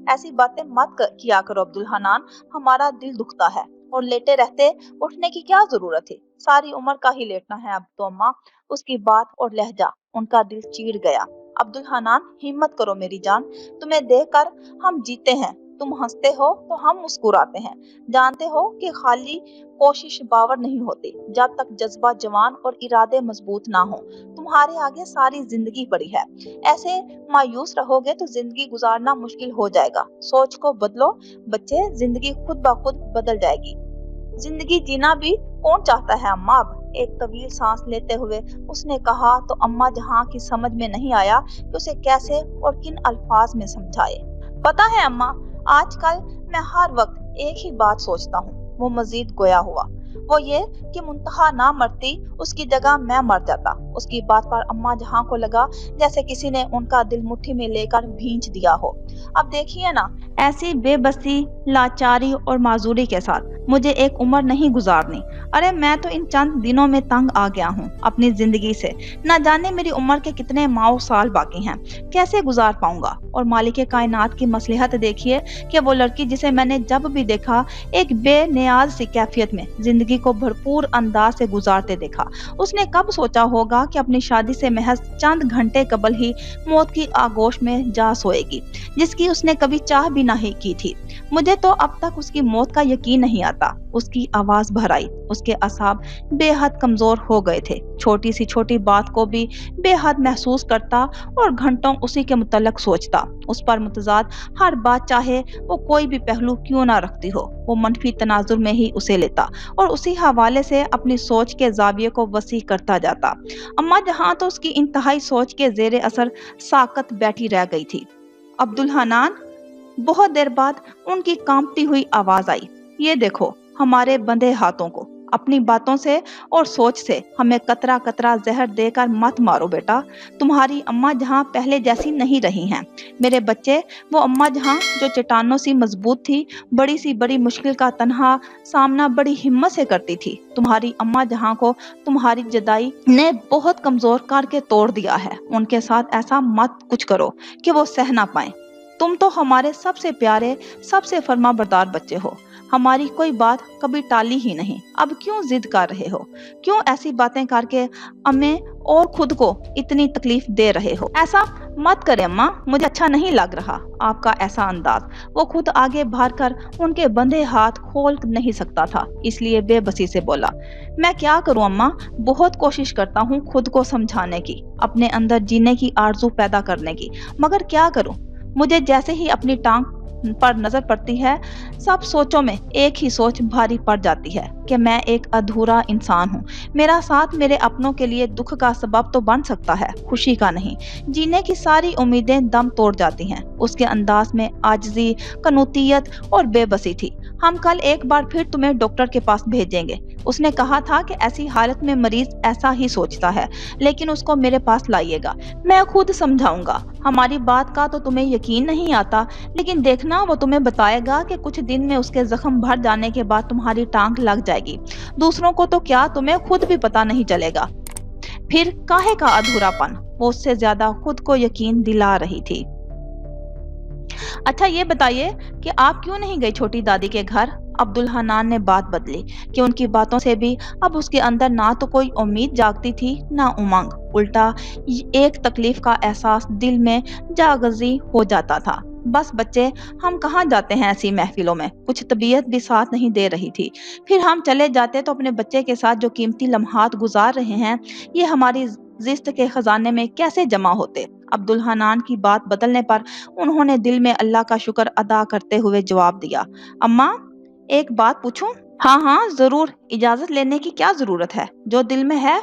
ऐसी बातें मत किया करो अब्दुल हनान, हमारा दिल दुखता है। और लेटे रहते उठने की क्या जरूरत थी, सारी उम्र का ही लेटना है अब तो अम्मा। उसकी बात और लहजा उनका दिल चीर गया। अब्दुल हनान हिम्मत करो मेरी जान, तुम्हें देखकर हम जीते हैं। तुम हंसते हो तो हम मुस्कुराते हैं। जानते हो कि खाली कोशिश बावर नहीं होती जब तक जज्बा जवान और इरादे मजबूत ना हो। तुम्हारे आगे सारी जिंदगी पड़ी है। ऐसे मायूस रहोगे तो जिंदगी गुजारना मुश्किल हो जाएगा। सोच को बदलो बच्चे, जिंदगी खुद ब खुद बदल जाएगी। जिंदगी जीना भी कौन चाहता है अम्मा। अब एक तवील सांस लेते हुए उसने कहा तो अम्मा जहां की समझ में नहीं आया कि उसे कैसे और किन अल्फाज में समझाए। पता है अम्मा, आजकल मैं हर वक्त एक ही बात सोचता हूँ। वो मजीद गोया हुआ, वो ये कि मुंतहा ना मरती, उसकी जगह मैं मर जाता। उसकी बात पर अम्मा जहां को लगा जैसे किसी ने उनका दिल मुट्ठी में लेकर भींच दिया हो। अब देखिए ना, ऐसी बेबसी, लाचारी और माजूरी के साथ मुझे एक उम्र नहीं गुजारनी। अरे मैं तो इन चंद दिनों में तंग आ गया हूँ अपनी जिंदगी से। न जाने मेरी उम्र के कितने माओ साल बाकी हैं, कैसे गुजार पाऊंगा। और मालिक कायनात की मसलिहत देखिए कि वो लड़की जिसे मैंने जब भी देखा एक बेनियाज सी कैफियत में जिंदगी को भरपूर अंदाज से गुजारते देखा। उसने कब सोचा होगा कि अपनी शादी से महज चंद घंटे कबल ही मौत की आगोश में जा सोएगी, जिसकी उसने कभी चाह भी नहीं की थी। मुझे तो अब तक उसकी मौत का यकीन नहीं आता। उसकी आवाज भराई, उसके असाब बेहद कमजोर हो गए थे। छोटी सी छोटी बात को भी बेहद महसूस करता और घंटों उसी के मुतल्लक सोचता। उस पर मुतजाद हर बात, चाहे वो कोई भी पहलू क्यों ना रखती हो, वो मनफी तनाजुर में ही उसे लेता और उसी हवाले से अपनी सोच के जाविये को वसी करता जाता। अम्मा जहां तो उसकी इंतहाई सोच के जेरे असर साकत बैठी रह गई थी। अब्दुल हनान। बहुत देर बाद उनकी कांपती हुई आवाज आई, ये देखो हमारे बंधे हाथों को। अपनी बातों से और सोच से हमें कतरा कतरा जहर देकर मत मारो बेटा। तुम्हारी अम्मा जहां पहले जैसी नहीं रही हैं मेरे बच्चे। वो अम्मा जहां जो चट्टानों सी मजबूत थी, बड़ी सी बड़ी मुश्किल का तन्हा सामना बड़ी हिम्मत से करती थी। तुम्हारी अम्मा जहां को तुम्हारी जुदाई ने बहुत कमजोर करके तोड़ दिया है। उनके साथ ऐसा मत कुछ करो कि वो सह ना पाए। तुम तो हमारे सबसे प्यारे, सबसे फर्माबरदार बच्चे हो। हमारी कोई बात कभी टाली ही नहीं। अब क्यों जिद कर रहे हो, क्यों ऐसी बातें करके हमें और खुद को इतनी तकलीफ दे रहे हो। ऐसा मत करें अम्मा, मुझे अच्छा नहीं लग रहा आपका ऐसा अंदाज। वो खुद आगे भार कर उनके बंधे हाथ खोल नहीं सकता था, इसलिए बेबसी से बोला, मैं क्या करूं अम्मा, बहुत कोशिश करता हूं खुद को समझाने की, अपने अंदर जीने की आरजू पैदा करने की, मगर क्या करूं। मुझे जैसे ही अपनी टांग पर नजर पड़ती है, सब सोचों में एक ही सोच भारी पड़ जाती है कि मैं एक अधूरा इंसान हूँ। मेरा साथ मेरे अपनों के लिए दुख का सबब तो बन सकता है, खुशी का नहीं। जीने की सारी उम्मीदें दम तोड़ जाती हैं। उसके अंदाज में आजिज़ी, कनूतियत और बेबसी थी। हम कल एक बार फिर तुम्हें डॉक्टर के पास भेजेंगे। उसने कहा था कि ऐसी हालत में मरीज ऐसा ही सोचता है, लेकिन उसको मेरे पास लाइएगा, मैं खुद समझाऊंगा। हमारी बात का तो तुम्हें यकीन नहीं आता, लेकिन देखना वो तुम्हें बताएगा कि कुछ दिन में उसके जख्म भर जाने के बाद तुम्हारी टांग लग जाएगी। दूसरों को तो क्या, तुम्हें खुद भी पता नहीं चलेगा। फिर काहे का अधूरापन, वो उससे ज्यादा खुद को यकीन दिला रही थी। अच्छा ये बताइए कि आप क्यों नहीं गई छोटी दादी के घर। عبد الحنان نے بات بدلی کہ ان کی باتوں سے بھی اب اس کے اندر نہ تو کوئی امید جاگتی تھی نہ امنگ، الٹا ایک تکلیف کا احساس دل میں جاگزی ہو جاتا تھا۔ بس بچے، ہم کہاں جاتے ہیں ایسی محفلوں میں، کچھ طبیعت بھی ساتھ نہیں دے رہی تھی۔ پھر ہم چلے جاتے تو اپنے بچے کے ساتھ جو قیمتی لمحات گزار رہے ہیں، یہ ہماری زشت کے خزانے میں کیسے جمع ہوتے؟ عبد الحنان کی بات بدلنے پر انہوں نے دل میں اللہ کا شکر ادا کرتے ہوئے جواب دیا، اماں، ایک بات پوچھوں؟ ہاں ہاں ضرور، اجازت لینے کی کیا ضرورت ہے؟ جو دل میں ہے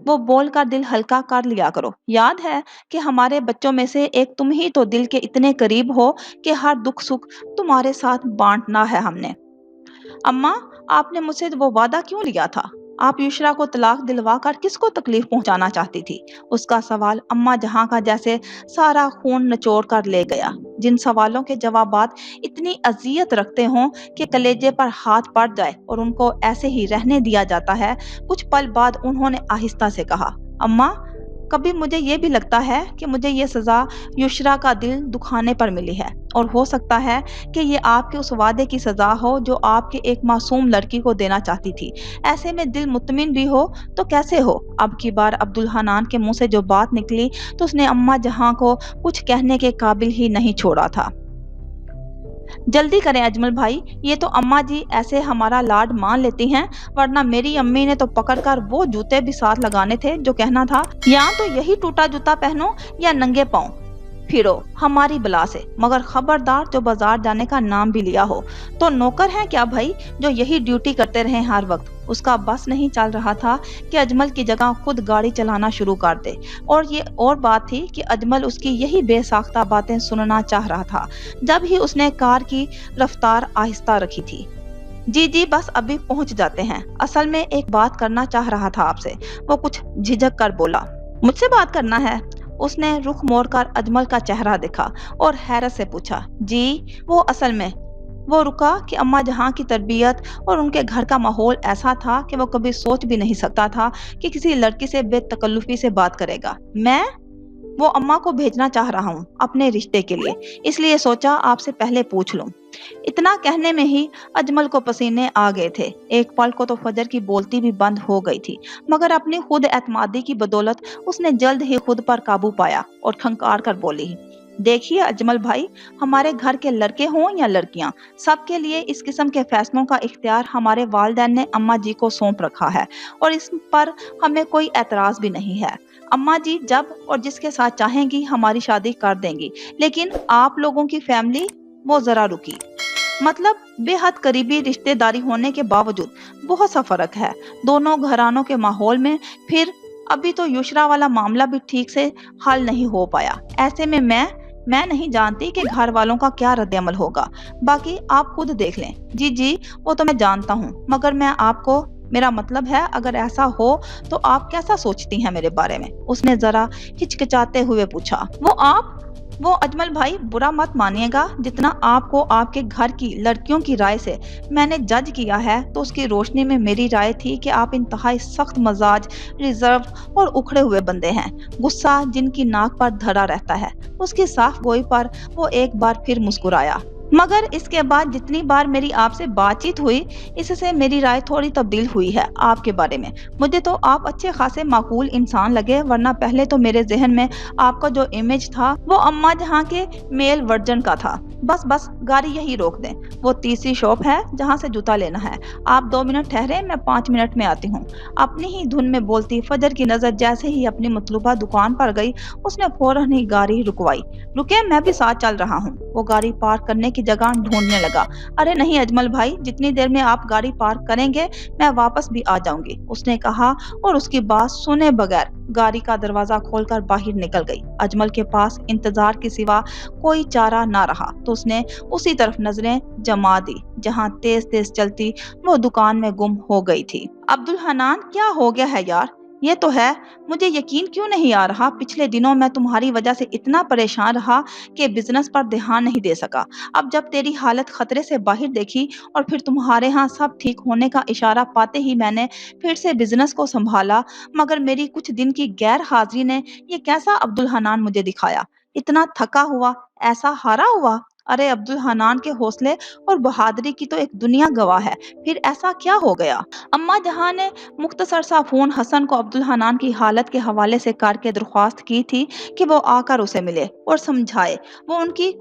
وہ بول کر دل ہلکا کر لیا کرو۔ یاد ہے کہ ہمارے بچوں میں سے ایک تم ہی تو دل کے اتنے قریب ہو کہ ہر دکھ سکھ تمہارے ساتھ بانٹنا ہے ہم نے۔ اماں، آپ نے مجھ سے وہ وعدہ کیوں لیا تھا؟ آپ یشرا کو طلاق دلوا کر کس کو تکلیف پہنچانا چاہتی تھی؟ اس کا سوال اماں جہاں کا جیسے سارا خون نچوڑ کر لے گیا۔ جن سوالوں کے جوابات اتنی اذیت رکھتے ہوں کہ کلیجے پر ہاتھ پڑ جائے اور ان کو ایسے ہی رہنے دیا جاتا ہے، کچھ پل بعد انہوں نے آہستہ سے کہا، اماں، کبھی مجھے یہ بھی لگتا ہے کہ مجھے یہ سزا یشرا کا دل دکھانے پر ملی ہے، اور ہو سکتا ہے کہ یہ آپ کے اس وعدے کی سزا ہو جو آپ کے ایک معصوم لڑکی کو دینا چاہتی تھی۔ ایسے میں دل مطمئن بھی ہو تو کیسے ہو؟ اب کی بار عبد الحنان کے منہ سے جو بات نکلی تو اس نے اماں جہاں کو کچھ کہنے کے قابل ہی نہیں چھوڑا تھا۔ جلدی کریں اجمل بھائی، یہ تو اماں جی ایسے ہمارا لاڈ مان لیتی ہیں، ورنہ میری امی نے تو پکڑ کر وہ جوتے بھی ساتھ لگانے تھے جو کہنا تھا، یا تو یہی ٹوٹا جوتا پہنو یا ننگے پاؤں پھرو ہماری بلا سے، مگر خبردار جو بازار جانے کا نام بھی لیا ہو تو نوکر ہیں کیا بھائی جو یہی ڈیوٹی کرتے رہے ہر وقت؟ اس کا بس نہیں چل رہا تھا کہ اجمل کی جگہ خود گاڑی چلانا شروع کر دے، اور یہ اور بات تھی کہ اجمل اس کی یہی بے ساختہ باتیں سننا چاہ رہا تھا جب ہی اس نے کار کی رفتار آہستہ رکھی تھی۔ جی جی بس ابھی پہنچ جاتے ہیں، اصل میں ایک بات کرنا چاہ رہا تھا آپ سے، وہ کچھ جھجک کر بولا۔ مجھ سے بات کرنا ہے؟ اس نے رخ موڑ کر اجمل کا چہرہ دیکھا اور حیرت سے پوچھا، جی وہ اصل میں۔ وہ رکا کہ اماں جہاں کی تربیت اور ان کے گھر کا ماحول ایسا تھا کہ وہ کبھی سوچ بھی نہیں سکتا تھا کہ کسی لڑکی سے بے تکلفی سے بات کرے گا۔ میں وہ اماں کو بھیجنا چاہ رہا ہوں اپنے رشتے کے لیے، اس لیے سوچا آپ سے پہلے پوچھ لوں۔ اتنا کہنے میں ہی اجمل کو پسینے آ گئے تھے۔ ایک پل کو تو فجر کی بولتی بھی بند ہو گئی تھی، مگر اپنی خود اعتمادی کی بدولت اس نے جلد ہی خود پر قابو پایا اور کھنکار کر بولی، دیکھیے اجمل بھائی، ہمارے گھر کے لڑکے ہوں یا لڑکیاں، سب کے لیے اس قسم کے فیصلوں کا اختیار ہمارے والدین نے اماں جی کو سونپ رکھا ہے، اور اس پر ہمیں کوئی اعتراض بھی نہیں ہے۔ اماں جی جب اور جس کے ساتھ چاہیں گی ہماری شادی کر دیں گی، لیکن آپ لوگوں کی فیملی، وہ ذرا رکی، مطلب بے حد قریبی رشتے داری ہونے کے باوجود بہت سا فرق ہے دونوں گھرانوں کے ماحول میں۔ پھر ابھی تو یشرا والا معاملہ بھی ٹھیک سے حل نہیں ہو پایا، ایسے میں میں نہیں جانتی کہ گھر والوں کا کیا رد عمل ہوگا، باقی آپ خود دیکھ لیں۔ جی جی وہ تو میں جانتا ہوں، مگر میں آپ کو، میرا مطلب ہے اگر ایسا ہو تو آپ کیسا سوچتی ہیں میرے بارے میں؟ اس نے ذرا ہچکچاتے ہوئے پوچھا۔ وہ اجمل بھائی برا مت مانیے گا، جتنا آپ کو آپ کے گھر کی لڑکیوں کی رائے سے میں نے جج کیا ہے تو اس کی روشنی میں میری رائے تھی کہ آپ انتہائی سخت مزاج، ریزرو اور اکھڑے ہوئے بندے ہیں، غصہ جن کی ناک پر دھرا رہتا ہے۔ اس کی صاف گوئی پر وہ ایک بار پھر مسکرایا۔ مگر اس کے بعد جتنی بار میری آپ سے بات چیت ہوئی، اس سے میری رائے تھوڑی تبدیل ہوئی ہے آپ کے بارے میں۔ مجھے تو آپ اچھے خاصے معقول انسان لگے، ورنہ پہلے تو میرے ذہن میں آپ کا جو امیج تھا وہ اماں جہاں کے میل ورژن کا تھا۔ بس گاڑی یہی روک دیں، وہ تیسری شاپ ہے جہاں سے جوتا لینا ہے، آپ 2 منٹ ٹھہرے، میں 5 منٹ میں آتی ہوں۔ اپنی ہی دھن میں بولتی فجر کی نظر جیسے ہی اپنی مطلوبہ دکان پر گئی، اس نے فوراً ہی گاڑی رکوائی۔ رکے، میں بھی ساتھ چل رہا ہوں۔ وہ گاڑی پارک کرنے کی جگہ ڈھونڈنے لگا۔ ارے نہیں اجمل بھائی، جتنی دیر میں آپ گاڑی پارک کریں گے میں واپس بھی آ جاؤں گی، اس نے کہا، اور اس کی بات سنے بغیر گاڑی کا دروازہ کھول کر باہر نکل گئی۔ اجمل کے پاس انتظار کے سوا کوئی چارہ نہ رہا تو اس نے اسی طرف نظریں جما دی جہاں تیز تیز چلتی وہ دکان میں گم ہو گئی تھی۔ عبد الحنان، کیا ہو گیا ہے یار؟ یہ تو ہے، مجھے یقین کیوں نہیں آ رہا پچھلے دنوں میں تمہاری وجہ سے اتنا پریشان رہا کہ بزنس پر دھیان نہیں دے سکا۔ اب جب تیری حالت خطرے سے باہر دیکھی اور پھر تمہارے ہاں سب ٹھیک ہونے کا اشارہ پاتے ہی میں نے پھر سے بزنس کو سنبھالا، مگر میری کچھ دن کی غیر حاضری نے یہ کیسا عبد الحنان مجھے دکھایا؟ اتنا تھکا ہوا، ایسا ہارا ہوا۔ अरे अब्दुल हनान के हौसले और बहादुरी की तो एक दुनिया गवाह है। फिर ऐसा क्या हो गया? अम्मा जहां ने मुख्तसर सा फोन हसन को अब्दुल हनान की हालत के हवाले से करके दरख्वास्त की थी कि वो आकर उसे मिले और समझाए। वो उनकी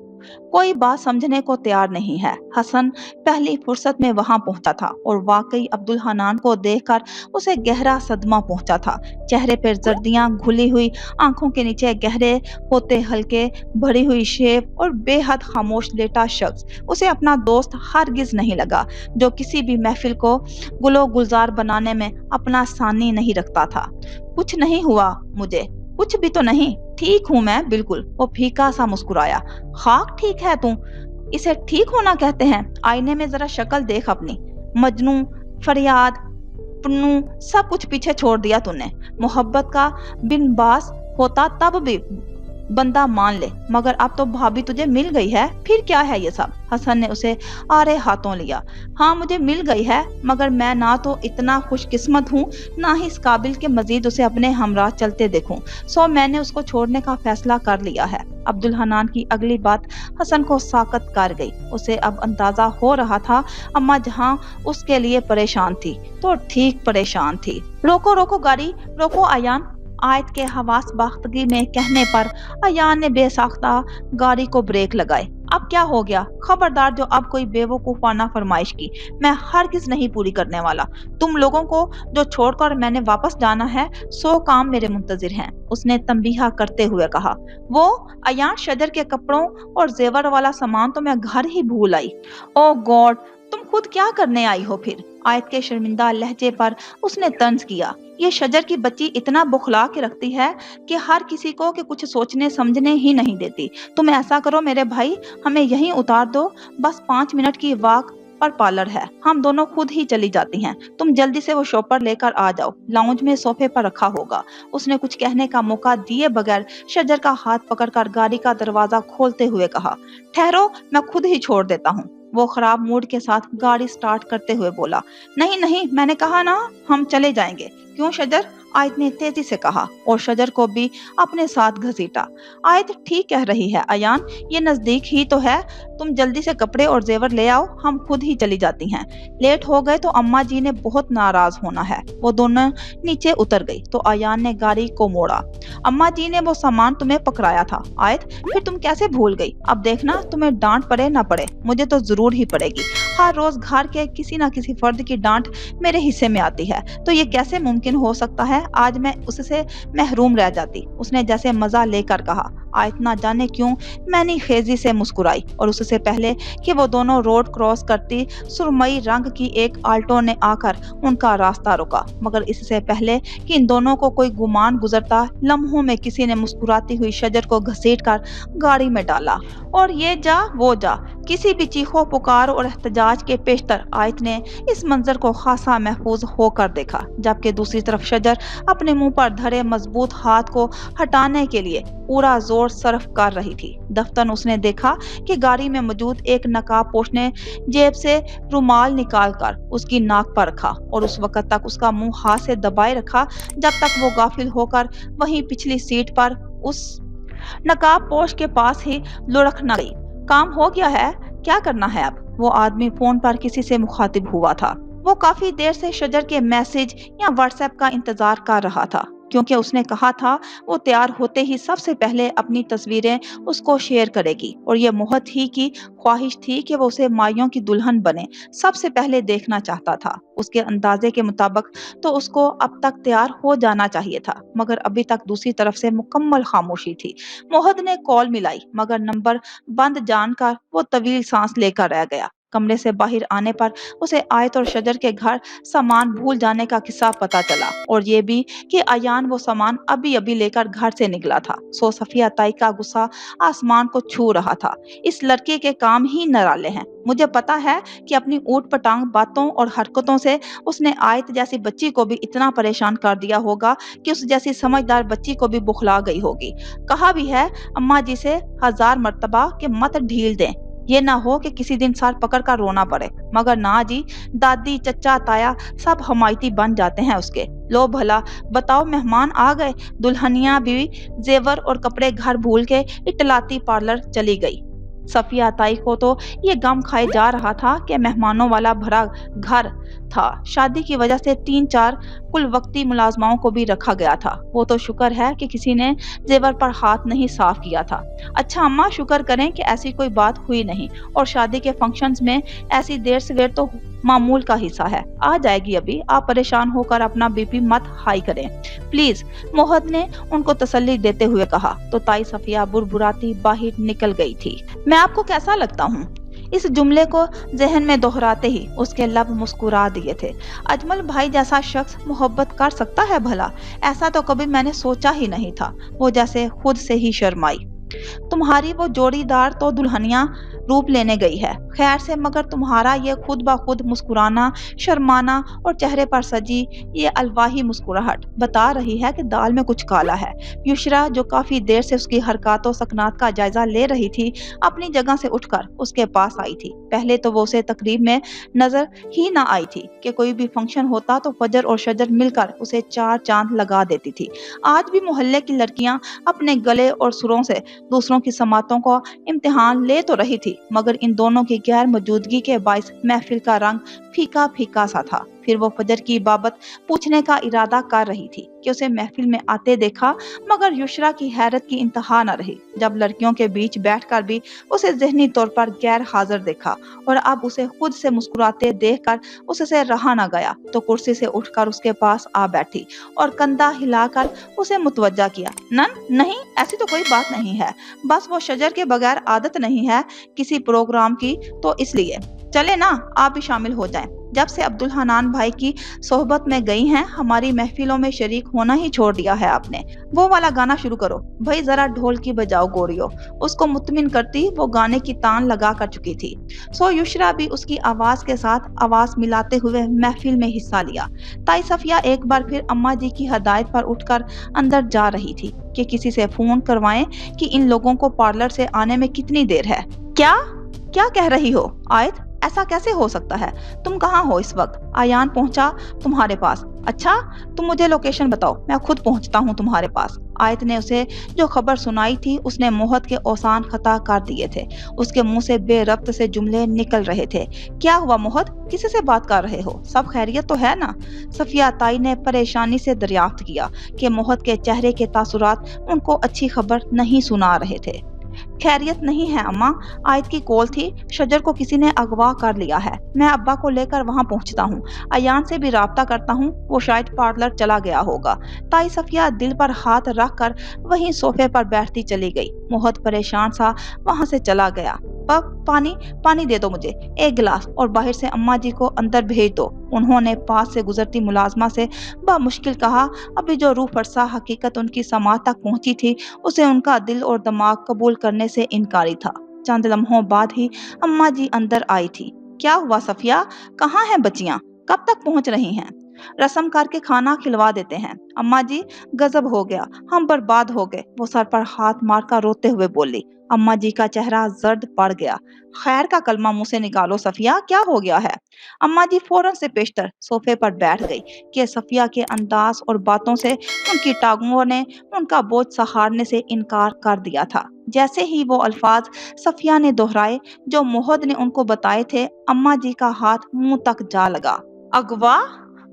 कोई बात समझने को तैयार नहीं है। हसन पहली फुर्सत में वहां पहुंचा था और वाकई अब्दुल हनान को देखकर उसे गहरा सदमा पहुंचा था। चेहरे पर जर्दियां घुली हुई, आंखों के नीचे गहरे होते हल्के, भरी हुई शेप और बेहद खामोश लेटा शख्स उसे अपना दोस्त हरगिज नहीं लगा, जो किसी भी महफिल को गुलो गुलजार बनाने में अपना सानी नहीं रखता था। कुछ नहीं हुआ मुझे, कुछ भी तो नहीं, ठीक हूं मैं बिल्कुल। वो फीका सा मुस्कुराया। खाक ठीक है तू, इसे ठीक होना कहते हैं? आईने में जरा शक्ल देख अपनी। मजनू, फरियाद, पुन्नू, सब कुछ पीछे छोड़ दिया तूने। मोहब्बत का बिन बास होता तब भी बंदा मान ले, मगर अब तो भाभी तुझे मिल गई है, फिर क्या है ये सब? हसन ने उसे आरे हाथों लिया। हाँ मुझे मिल गई है, मगर मैं ना तो इतना खुशकिस्मत हूँ, ना ही इस काबिल के मजीद उसे अपने हमराह चलते देखूं। सो मैंने उसको छोड़ने का फैसला कर लिया है। अब्दुल हनान की अगली बात हसन को साकत कर गई। उसे अब अंदाजा हो रहा था अम्मा जहाँ उसके लिए परेशान थी तो ठीक परेशान थी। रोको रोको गाड़ी, रोको अयान। आयत के हवास बाख्तगी में कहने पर अयान ने बेसाख्ता गाड़ी को ब्रेक लगाए। अब क्या हो गया? खबरदार जो अब कोई बेवकूफाना फरमाइश की, मैं हरगिज नहीं पूरी करने वाला। तुम लोगों को जो छोड़कर मैंने वापस जाना है, 100 काम मेरे मुंतजिर हैं, उसने तंबीहा करते हुए कहा। वो अयान, शजर के कपड़ों और जेवर वाला सामान तो मैं घर ही भूल आई। ओ गॉड, तुम खुद क्या करने आई हो फिर? आयत के शर्मिंदा लहजे पर उसने तंज किया। ये शजर की बच्ची इतना बुखला के रखती है कि हर किसी को कि कुछ सोचने समझने ही नहीं देती। तुम ऐसा करो मेरे भाई, हमें यहीं उतार दो, बस 5 मिनट की वॉक पर पार्लर है, हम दोनों खुद ही चली जाती हैं। तुम जल्दी से वो शॉपर लेकर आ जाओ, लाउंज में सोफे पर रखा होगा। उसने कुछ कहने का मौका दिए बगैर शजर का हाथ पकड़कर गाड़ी का दरवाजा खोलते हुए कहा। ठहरो, मैं खुद ही छोड़ देता हूँ। वो खराब मूड के साथ गाड़ी स्टार्ट करते हुए बोला। नहीं नहीं, मैंने कहा ना हम चले जाएंगे। क्यों शजर? आयत ने तेजी से कहा और शजर को भी अपने साथ घसीटा। आयत ठीक कह रही है अयान, ये नजदीक ही तो है, तुम जल्दी से कपड़े और जेवर ले आओ, हम खुद ही चली जाती हैं। लेट हो गए तो अम्मा जी ने बहुत नाराज होना है। वो दोनों नीचे उतर गई तो अयान ने गाड़ी को मोड़ा। अम्मा जी ने वो सामान तुम्हें पकड़ाया था आयत, फिर तुम कैसे भूल गई? अब देखना, तुम्हें डांट पड़े ना पड़े, मुझे तो जरूर ही पड़ेगी। हर रोज घर के किसी न किसी फर्द की डांट मेरे हिस्से में आती है, तो ये कैसे मुमकिन हो सकता है आज मैं उससे महरूम रह जाती? उसने जैसे मजा लेकर कहा। आयत ना जाने क्यों मैंने खेजी से मुस्कुराई और उससे पहले कि वो दोनों रोड क्रॉस करती, सुरमई रंग की एक आल्टो ने आकर उनका रास्ता रोका। मगर इससे पहले कि इन दोनों को कोई गुमान गुजरता, लम्हों में किसी ने मुस्कुराती हुई शजर को घसीटकर गाड़ी में डाला और ये जा वो जा, किसी भी चीखों पुकार और एहतजाज के पेशतर आयत ने इस मंजर को खासा महफूज होकर देखा, जबकि दूसरी तरफ शजर अपने मुंह पर धरे मजबूत हाथ को हटाने के लिए पूरा जोर सर्फ कर रही थी। दफ्तन उसने देखा कि गाड़ी में मौजूद एक नकाब पोश ने जेब से रुमाल निकालकर उसकी नाक पर रखा और उस वक्त तक उसका मुंह हाथ से दबाए रखा जब तक वो गाफिल होकर वहीं पिछली सीट पर उस नकाब पोश के पास ही लुढ़क न गई। काम हो गया है, क्या करना है अब? वो आदमी फोन पर किसी से मुखातिब हुआ था। वो काफी देर से शजर के मैसेज या व्हाट्सएप का इंतजार कर रहा था, क्योंकि उसने कहा था वो तैयार होते ही सबसे पहले अपनी तस्वीरें उसको शेयर करेगी और ये मोहत ही की ख्वाहिश थी कि वो उसे माइयों की दुल्हन बने सबसे पहले देखना चाहता था। उसके अंदाजे के मुताबिक तो उसको अब तक तैयार हो जाना चाहिए था, मगर अभी तक दूसरी तरफ से मुकम्मल खामोशी थी। मोहद ने कॉल मिलाई, मगर नंबर बंद जानकर वो तवील सांस लेकर रह गया। कमरे से बाहर आने पर उसे आयत और शजर के घर सामान भूल जाने का किस्सा पता चला और ये भी कि अयान वो सामान अभी अभी लेकर घर से निकला था। सो सफिया ताई का गुस्सा आसमान को छू रहा था। इस लड़के के काम ही निराले हैं। मुझे पता है कि अपनी ऊट पटांग बातों और हरकतों से उसने आयत जैसी बच्ची को भी इतना परेशान कर दिया होगा कि उस जैसी समझदार बच्ची को भी बुखला गई होगी। कहा भी है अम्मा जी से 1000 मर्तबा कि मत ढील दें, ये ना हो कि किसी दिन सर पकड़ कर रोना पड़े, मगर ना जी, दादी चचा ताया सब हमायती बन जाते हैं उसके। लो भला बताओ, मेहमान आ गए। दुल्हनिया भी जेवर और कपड़े घर भूल के इटलाती पार्लर चली गई। सफिया ताई को तो ये गम खाए जा रहा था कि मेहमानों वाला भरा घर था। शादी की वजह से 3-4 कुल वक्ती मुलाजमाओं को भी रखा गया था। वो तो शुक्र है कि किसी ने जेवर पर हाथ नहीं साफ किया था। अच्छा अम्मा, शुक्र करें कि ऐसी कोई बात हुई नहीं, और शादी के फंक्शंस में ऐसी देर सवेर तो मामूल का हिस्सा है। आ जाएगी अभी, आप परेशान होकर अपना बीपी मत हाई करें प्लीज, मोहद ने उनको तसल्ली देते हुए कहा। तो ताई सफिया बुरबुराती बाहर निकल गई थी। मैं आपको कैसा लगता हूँ? इस जुमले को जहन में दोहराते ही उसके लब मुस्कुरा दिए थे। अजमल भाई जैसा शख्स मोहब्बत कर सकता है भला? ऐसा तो कभी मैंने सोचा ही नहीं था। वो जैसे खुद से ही शर्माई। तुम्हारी वो जोड़ीदार तो दुल्हनिया रूप लेने गई है, खैर से, मगर तुम्हारा ये खुद ब खुद मुस्कुराना, शर्माना और चेहरे पर सजी ये अलवाही मुस्कुराहट बता रही है कि दाल में कुछ काला है। युशरा, जो काफी देर से उसकी हरकतों सकनात का जायजा ले रही थी, अपनी जगह से उठकर उसके पास आई थी। पहले तो वो उसे तकरीब में नजर ही ना आई थी कि कोई भी फंक्शन होता तो फजर और शजर मिलकर उसे 4 चांद लगा देती थी। आज भी मोहल्ले की लड़कियां अपने गले और सुरों से दूसरों की समातों को इम्तिहान ले तो रही थी, मगर इन दोनों की गैर मौजूदगी के बाइस महफिल का रंग फीका फीका सा था। फिर वो फजर की बाबत पूछने का इरादा कर रही थी कि उसे महफिल में आते देखा, मगर युशरा की हैरत की इंतहा न रही जब लड़कियों के बीच बैठकर भी उसे ज़हनी तौर पर गैर हाजिर देखा, और अब उसे खुद से मुस्कुराते देखकर उससे रहा न गया तो कुर्सी से उठकर उसके पास आ बैठी और कंधा हिलाकर उसे मुतवज्जा किया। नहीं, ऐसी तो कोई बात नहीं है, बस वो शजर के बगैर आदत नहीं है किसी प्रोग्राम की, तो इसलिए चले ना, आप भी शामिल हो जाएं। जब से अब्दुल हनान भाई की सोहबत में गई हैं, हमारी महफिलों में शरीक होना ही छोड़ दिया है आपने। वो वाला गाना शुरू करो भाई, जरा ढोल की बजाओ गोरियो। उसको मुतमिन करती वो गाने की तान लगा कर चुकी थी। सो युशरा भी उसकी आवाज के साथ आवाज मिलाते हुए महफिल में हिस्सा लिया। ताई सफिया एक बार फिर अम्मा जी की हदायत पर उठकर अंदर जा रही थी कि किसी से फोन करवाएं कि इन लोगों को पार्लर से आने में कितनी देर है। क्या क्या कह रही हो आयत? ऐसा कैसे हो सकता है? तुम कहाँ हो इस वक्त? आयान पहुंचा तुम्हारे पास? अच्छा, तुम मुझे लोकेशन बताओ, मैं खुद पहुंचता हूं तुम्हारे पास। आयत ने उसे जो खबर सुनाई थी उसने मोहद के औसान खता कर दिए थे। उसके मुंह से बेरब्त से जुमले निकल रहे थे। क्या हुआ मोहद, किसी से बात कर रहे हो? सब खैरियत तो है ना? सफिया ताई ने परेशानी से दरियाफ्त किया कि मोहद के चेहरे के तासुरात उनको अच्छी खबर नहीं सुना रहे थे। खैरियत नहीं है अम्मा, आयत की कॉल थी, शजर को किसी ने अगवा कर लिया है। मैं अब्बा को लेकर वहां पहुंचता हूँ, अयान से भी राब्ता करता हूँ, वो शायद पार्लर चला गया होगा। ताई सफिया दिल पर हाथ रख कर वहीं सोफे पर बैठती चली गई। मोहद परेशान सा वहां से चला गया। पानी दे दो मुझे, एक गिलास, और बाहर से अम्मा जी को अंदर भेज दो। उन्होंने पास से गुजरती मुलाजमा से बामुश्किल कहा। अभी जो रूह फरसा हकीकत उनकी समात तक पहुंची थी उसे उनका दिल और दिमाग कबूल करने से इनकारी था। चंद लम्हों बाद ही अम्मा जी अंदर आई थी। क्या हुआ सफिया, कहाँ हैं बच्चियां, कब तक पहुंच रही हैं? रस्म करके खाना खिलवा देते हैं। अम्मा जी, गजब हो गया, हम बर्बाद हो गए, वो सर पर हाथ मारकर रोते हुए बोली। अम्मा जी का चेहरा जर्द पड़ गया। खैर का कलमा मुंह से निकालो सफिया, क्या हो गया है? अम्मा जी फौरन से पेशतर सोफे पर बैठ गई कि सफिया के अंदाज और बातों से उनकी टांगों ने उनका बोझ सहारने से इनकार कर दिया था। जैसे ही वो अल्फाज सफिया ने दोहराए जो मोहद ने उनको बताए थे, अम्मा जी का हाथ मुंह तक जा लगा। अगवा?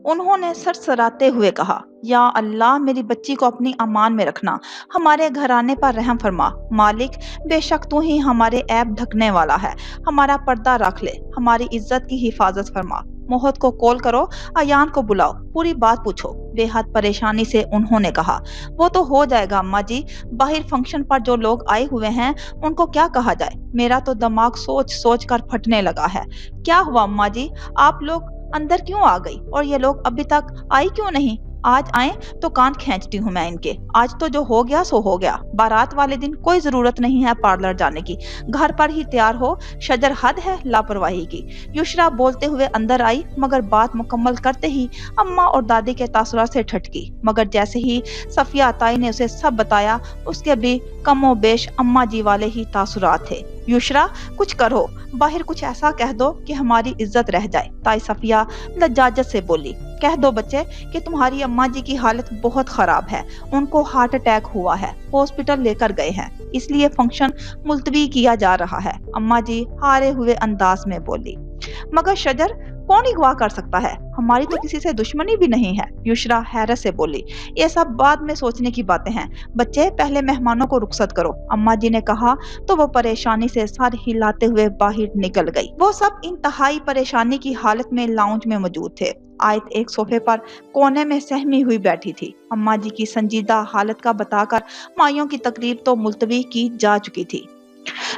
उन्होंने सरसराते हुए कहा। या अल्लाह, मेरी बच्ची को अपनी अमान में रखना, हमारे घराने पर रहम फरमा। मालिक, बेशक तू ही हमारे ऐब ढकने वाला है, हमारा पर्दा रख ले, हमारी इज्जत की हिफाजत फरमा। मोहद को कॉल करो, अयान को बुलाओ, पूरी बात पूछो, बेहद परेशानी से उन्होंने कहा। वो तो हो जाएगा अम्मा जी, बाहर फंक्शन पर जो लोग आए हुए हैं उनको क्या कहा जाए? मेरा तो दिमाग सोच सोच कर फटने लगा है। क्या हुआ अम्मा जी, आप लोग अंदर क्यों आ गई और ये लोग अभी तक आई क्यों नहीं? आज आए तो कान खींचती हूँ मैं इनके। आज तो जो हो गया सो हो गया। बारात वाले दिन कोई जरूरत नहीं है पार्लर जाने की, घर पर ही तैयार हो। शजर, हद है लापरवाही की। युशरा बोलते हुए अंदर आई, मगर बात मुकम्मल करते ही अम्मा और दादी के तासुरात से ठटकी। मगर जैसे ही सफिया ताई ने उसे सब बताया, उसके भी कमो बेश अम्मा जी वाले ही तासुरात थे। युशरा, कुछ करो, बाहर कुछ ऐसा कह दो कि हमारी इज्जत रह जाए। ताई सफिया लज्जाजत से बोली, कह दो बच्चे कि तुम्हारी अम्मा जी की हालत बहुत खराब है, उनको हार्ट अटैक हुआ है, हॉस्पिटल लेकर गए हैं, इसलिए फंक्शन मुलतवी किया जा रहा है। अम्मा जी हारे हुए अंदाज में बोली। मगर शजर, कौन अगवा कर सकता है, हमारी तो किसी से दुश्मनी भी नहीं है। युशरा हैरत से बोली, ये सब बाद में सोचने की बातें हैं, बच्चे पहले मेहमानों को रुखसत करो। अम्मा जी ने कहा तो वो परेशानी से सर हिलाते हुए बाहर निकल गई। वो सब इंतहाई परेशानी की हालत में लाउंज में मौजूद थे। आयत एक सोफे पर कोने में सहमी हुई बैठी थी। अम्मा जी की संजीदा हालत का बताकर माइयों की तकरीब तो मुलतवी की जा चुकी थी।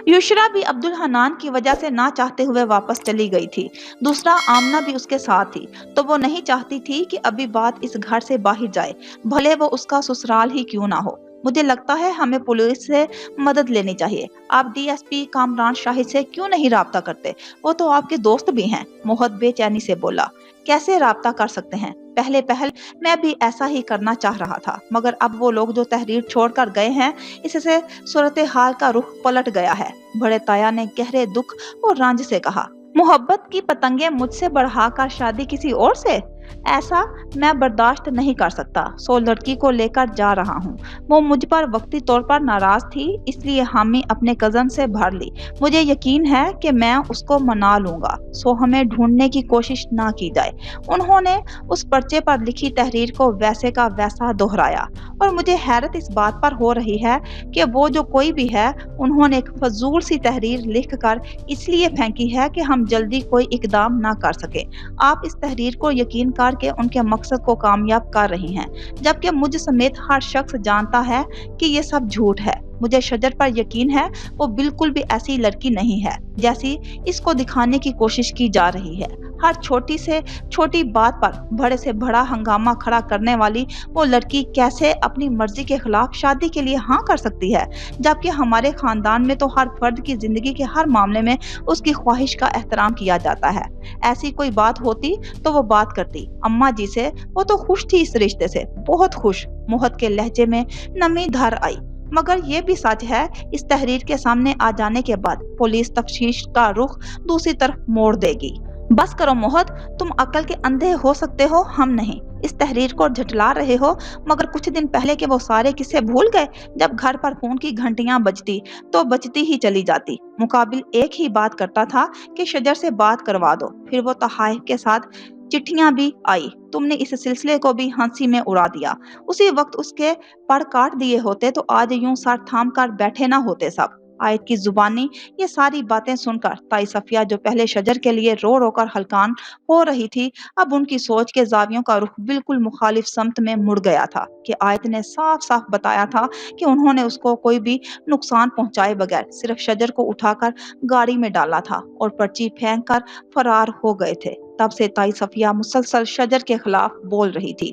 युशरा भी अब्दुल हनान की वजह से ना चाहते हुए वापस चली गई थी। दूसरा, आमना भी उसके साथ थी, तो वो नहीं चाहती थी कि अभी बात इस घर से बाहर जाए, भले वो उसका ससुराल ही क्यों ना हो। मुझे लगता है हमें पुलिस से मदद लेनी चाहिए। आप डीएसपी कामरान शाहिद से क्यों नहीं राब्ता करते, वो तो आपके दोस्त भी हैं। मोहत बेचैनी से बोला, कैसे राब्ता कर सकते हैं, पहले पहल मैं भी ऐसा ही करना चाह रहा था, मगर अब वो लोग जो तहरीर छोड़कर गए हैं, इससे सूरत हाल का रुख पलट गया है। बड़े ताया ने गहरे दुख और रंज से कहा, मोहब्बत की पतंगे मुझसे बढ़ाकर शादी किसी और से, ऐसा मैं बर्दाश्त नहीं कर सकता। सो लड़की को लेकर जा रहा हूँ। वो मुझ पर वक्ती तौर पर नाराज थी, इसलिए हामी अपने कजन से भर ली। मुझे यकीन है कि मैं उसको मना लूंगा, सो हमें ढूंढने की कोशिश ना की जाए। उन्होंने उस पर्चे पर लिखी तहरीर को वैसे का वैसा दोहराया, और मुझे हैरत इस बात पर हो रही है कि वो जो कोई भी है, उन्होंने एक फजूल सी तहरीर लिख कर इसलिए फेंकी है कि हम जल्दी कोई इकदाम ना कर सके। आप इस तहरीर को यकीन करके उनके मकसद को कामयाब कर रही हैं, जबकि मुझ समेत हर शख्स जानता है कि ये सब झूठ है। मुझे शजर पर यकीन है, वो बिल्कुल भी ऐसी लड़की नहीं है जैसी इसको दिखाने की कोशिश की जा रही है। हर छोटी से छोटी बात पर बड़े से बड़ा हंगामा खड़ा करने वाली वो लड़की कैसे अपनी मर्जी के खिलाफ शादी के लिए हाँ कर सकती है, जबकि हमारे खानदान में तो हर फर्द की जिंदगी के हर मामले में उसकी ख्वाहिश का एहतराम किया जाता है। ऐसी कोई बात होती तो वो बात करती अम्मा जी से, वो तो खुश थी इस रिश्ते से, बहुत खुश। मोहत के लहजे में नमी धर आई। मगर ये भी सच है, इस तहरीर के सामने आ जाने के बाद पुलिस तफ्तीश का रुख दूसरी तरफ मोड़ देगी। बस करो मोहत, तुम अक्ल के अंधे हो सकते हो, हम नहीं। इस तहरीर को झटला रहे हो, मगर कुछ दिन पहले के वो सारे किस्से भूल गए, जब घर पर फोन की घंटियां बजती तो बजती ही चली जाती। मुकाबिल एक ही बात करता था कि शजर से बात करवा दो, फिर वो तहाइफ के साथ चिट्ठियां भी आई। तुमने इस सिलसिले को भी हंसी में उड़ा दिया। उसी वक्त उसके पर काट दिए होते तो आज यूं सर थाम कर बैठे ना होते सब। आयत की जुबानी ये सारी बातें सुनकर ताई सफिया, जो पहले शजर के लिए रो रो कर हलकान हो रही थी, अब उनकी सोच के जावियों का रुख बिल्कुल मुखालिफ समत में मुड़ गया था कि आयत ने साफ साफ बताया था कि उन्होंने उसको कोई भी नुकसान पहुंचाए बगैर सिर्फ शजर को उठाकर गाड़ी में डाला था और पर्ची फेंक कर फरार हो गए थे। तब से ताई सफिया मुसलसल शजर के खिलाफ बोल रही थी।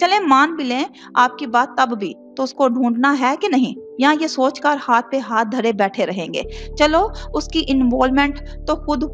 चले मान भी लें आपकी बात, तब भी तो उसको ढूंढना है कि नहीं, या ये सोचकर हाथ पे हाथ धरे बैठे रहेंगे। चलो, उसकी इन्वॉल्वमेंट तो खुद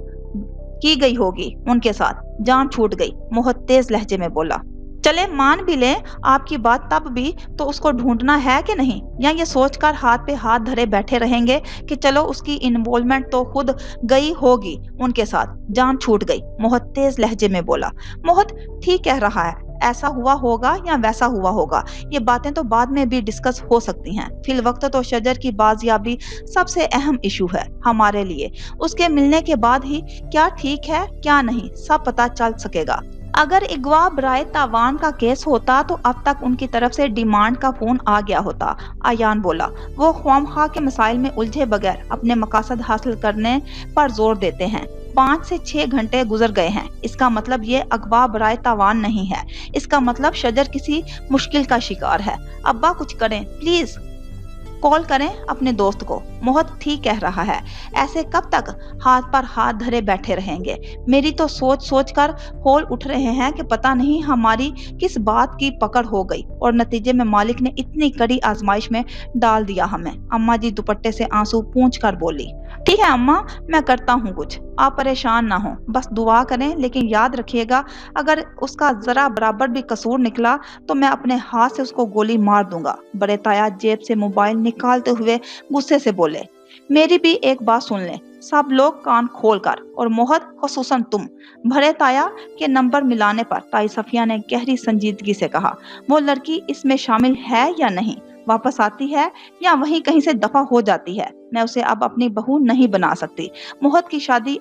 की गई होगी, उनके साथ जान छूट गई। मोहत तेज लहजे में बोला। चले मान भी लें आपकी बात, तब भी तो उसको ढूंढना है कि नहीं, या ये सोचकर हाथ पे हाथ धरे बैठे रहेंगे कि चलो उसकी इन्वॉल्वमेंट तो खुद गई होगी, उनके साथ जान छूट गई। मोहत तेज लहजे में बोला। मोहत ठीक कह रहा है, ऐसा हुआ होगा या वैसा हुआ होगा, ये बातें तो बाद में भी डिस्कस हो सकती हैं। फिल वक्त तो शजर की बाजियाबी सबसे अहम इशू है हमारे लिए। उसके मिलने के बाद ही क्या ठीक है क्या नहीं सब पता चल सकेगा। अगर अगवा बराए तावान का केस होता तो अब तक उनकी तरफ से डिमांड का फोन आ गया होता। आयान बोला। वो ख्वामखा के मसाइल में उलझे बगैर अपने मकासद हासिल करने पर जोर देते हैं। 5 से 6 घंटे गुजर गए हैं, इसका मतलब ये अगवा बराए तावान नहीं है। इसका मतलब शजर किसी मुश्किल का शिकार है। अब्बा कुछ करें प्लीज, कॉल करें अपने दोस्त को। मोहत ठीक कह रहा है, ऐसे कब तक हाथ पर हाथ धरे बैठे रहेंगे। मेरी तो सोच सोच कर होल उठ रहे हैं कि पता नहीं हमारी किस बात की पकड़ हो गई और नतीजे में मालिक ने इतनी कड़ी आजमाइश में डाल दिया हमें। अम्मा जी दुपट्टे से आंसू पोंछ कर बोली। ठीक है अम्मा, मैं करता हूँ कुछ, आप परेशान ना हो, बस दुआ करें, लेकिन याद रखिएगा अगर उसका जरा बराबर भी कसूर निकला तो मैं अपने हाथ से उसको गोली मार दूंगा। बड़े ताया जेब से मोबाइल निकालते हुए गुस्से से बोले। मेरी भी एक बात सुन लें, सब लोग कान खोल कर, और मोहत खसूसन तुम। भरे ताया के नंबर मिलाने पर ताई सफिया ने गहरी संजीदगी से कहा, वो लड़की इसमें शामिल है या नहीं, वापस आती है या वहीं कहीं से दफा हो जाती है, मैं उसे अब अपनी बहू नहीं बना सकती। मोहत की शादी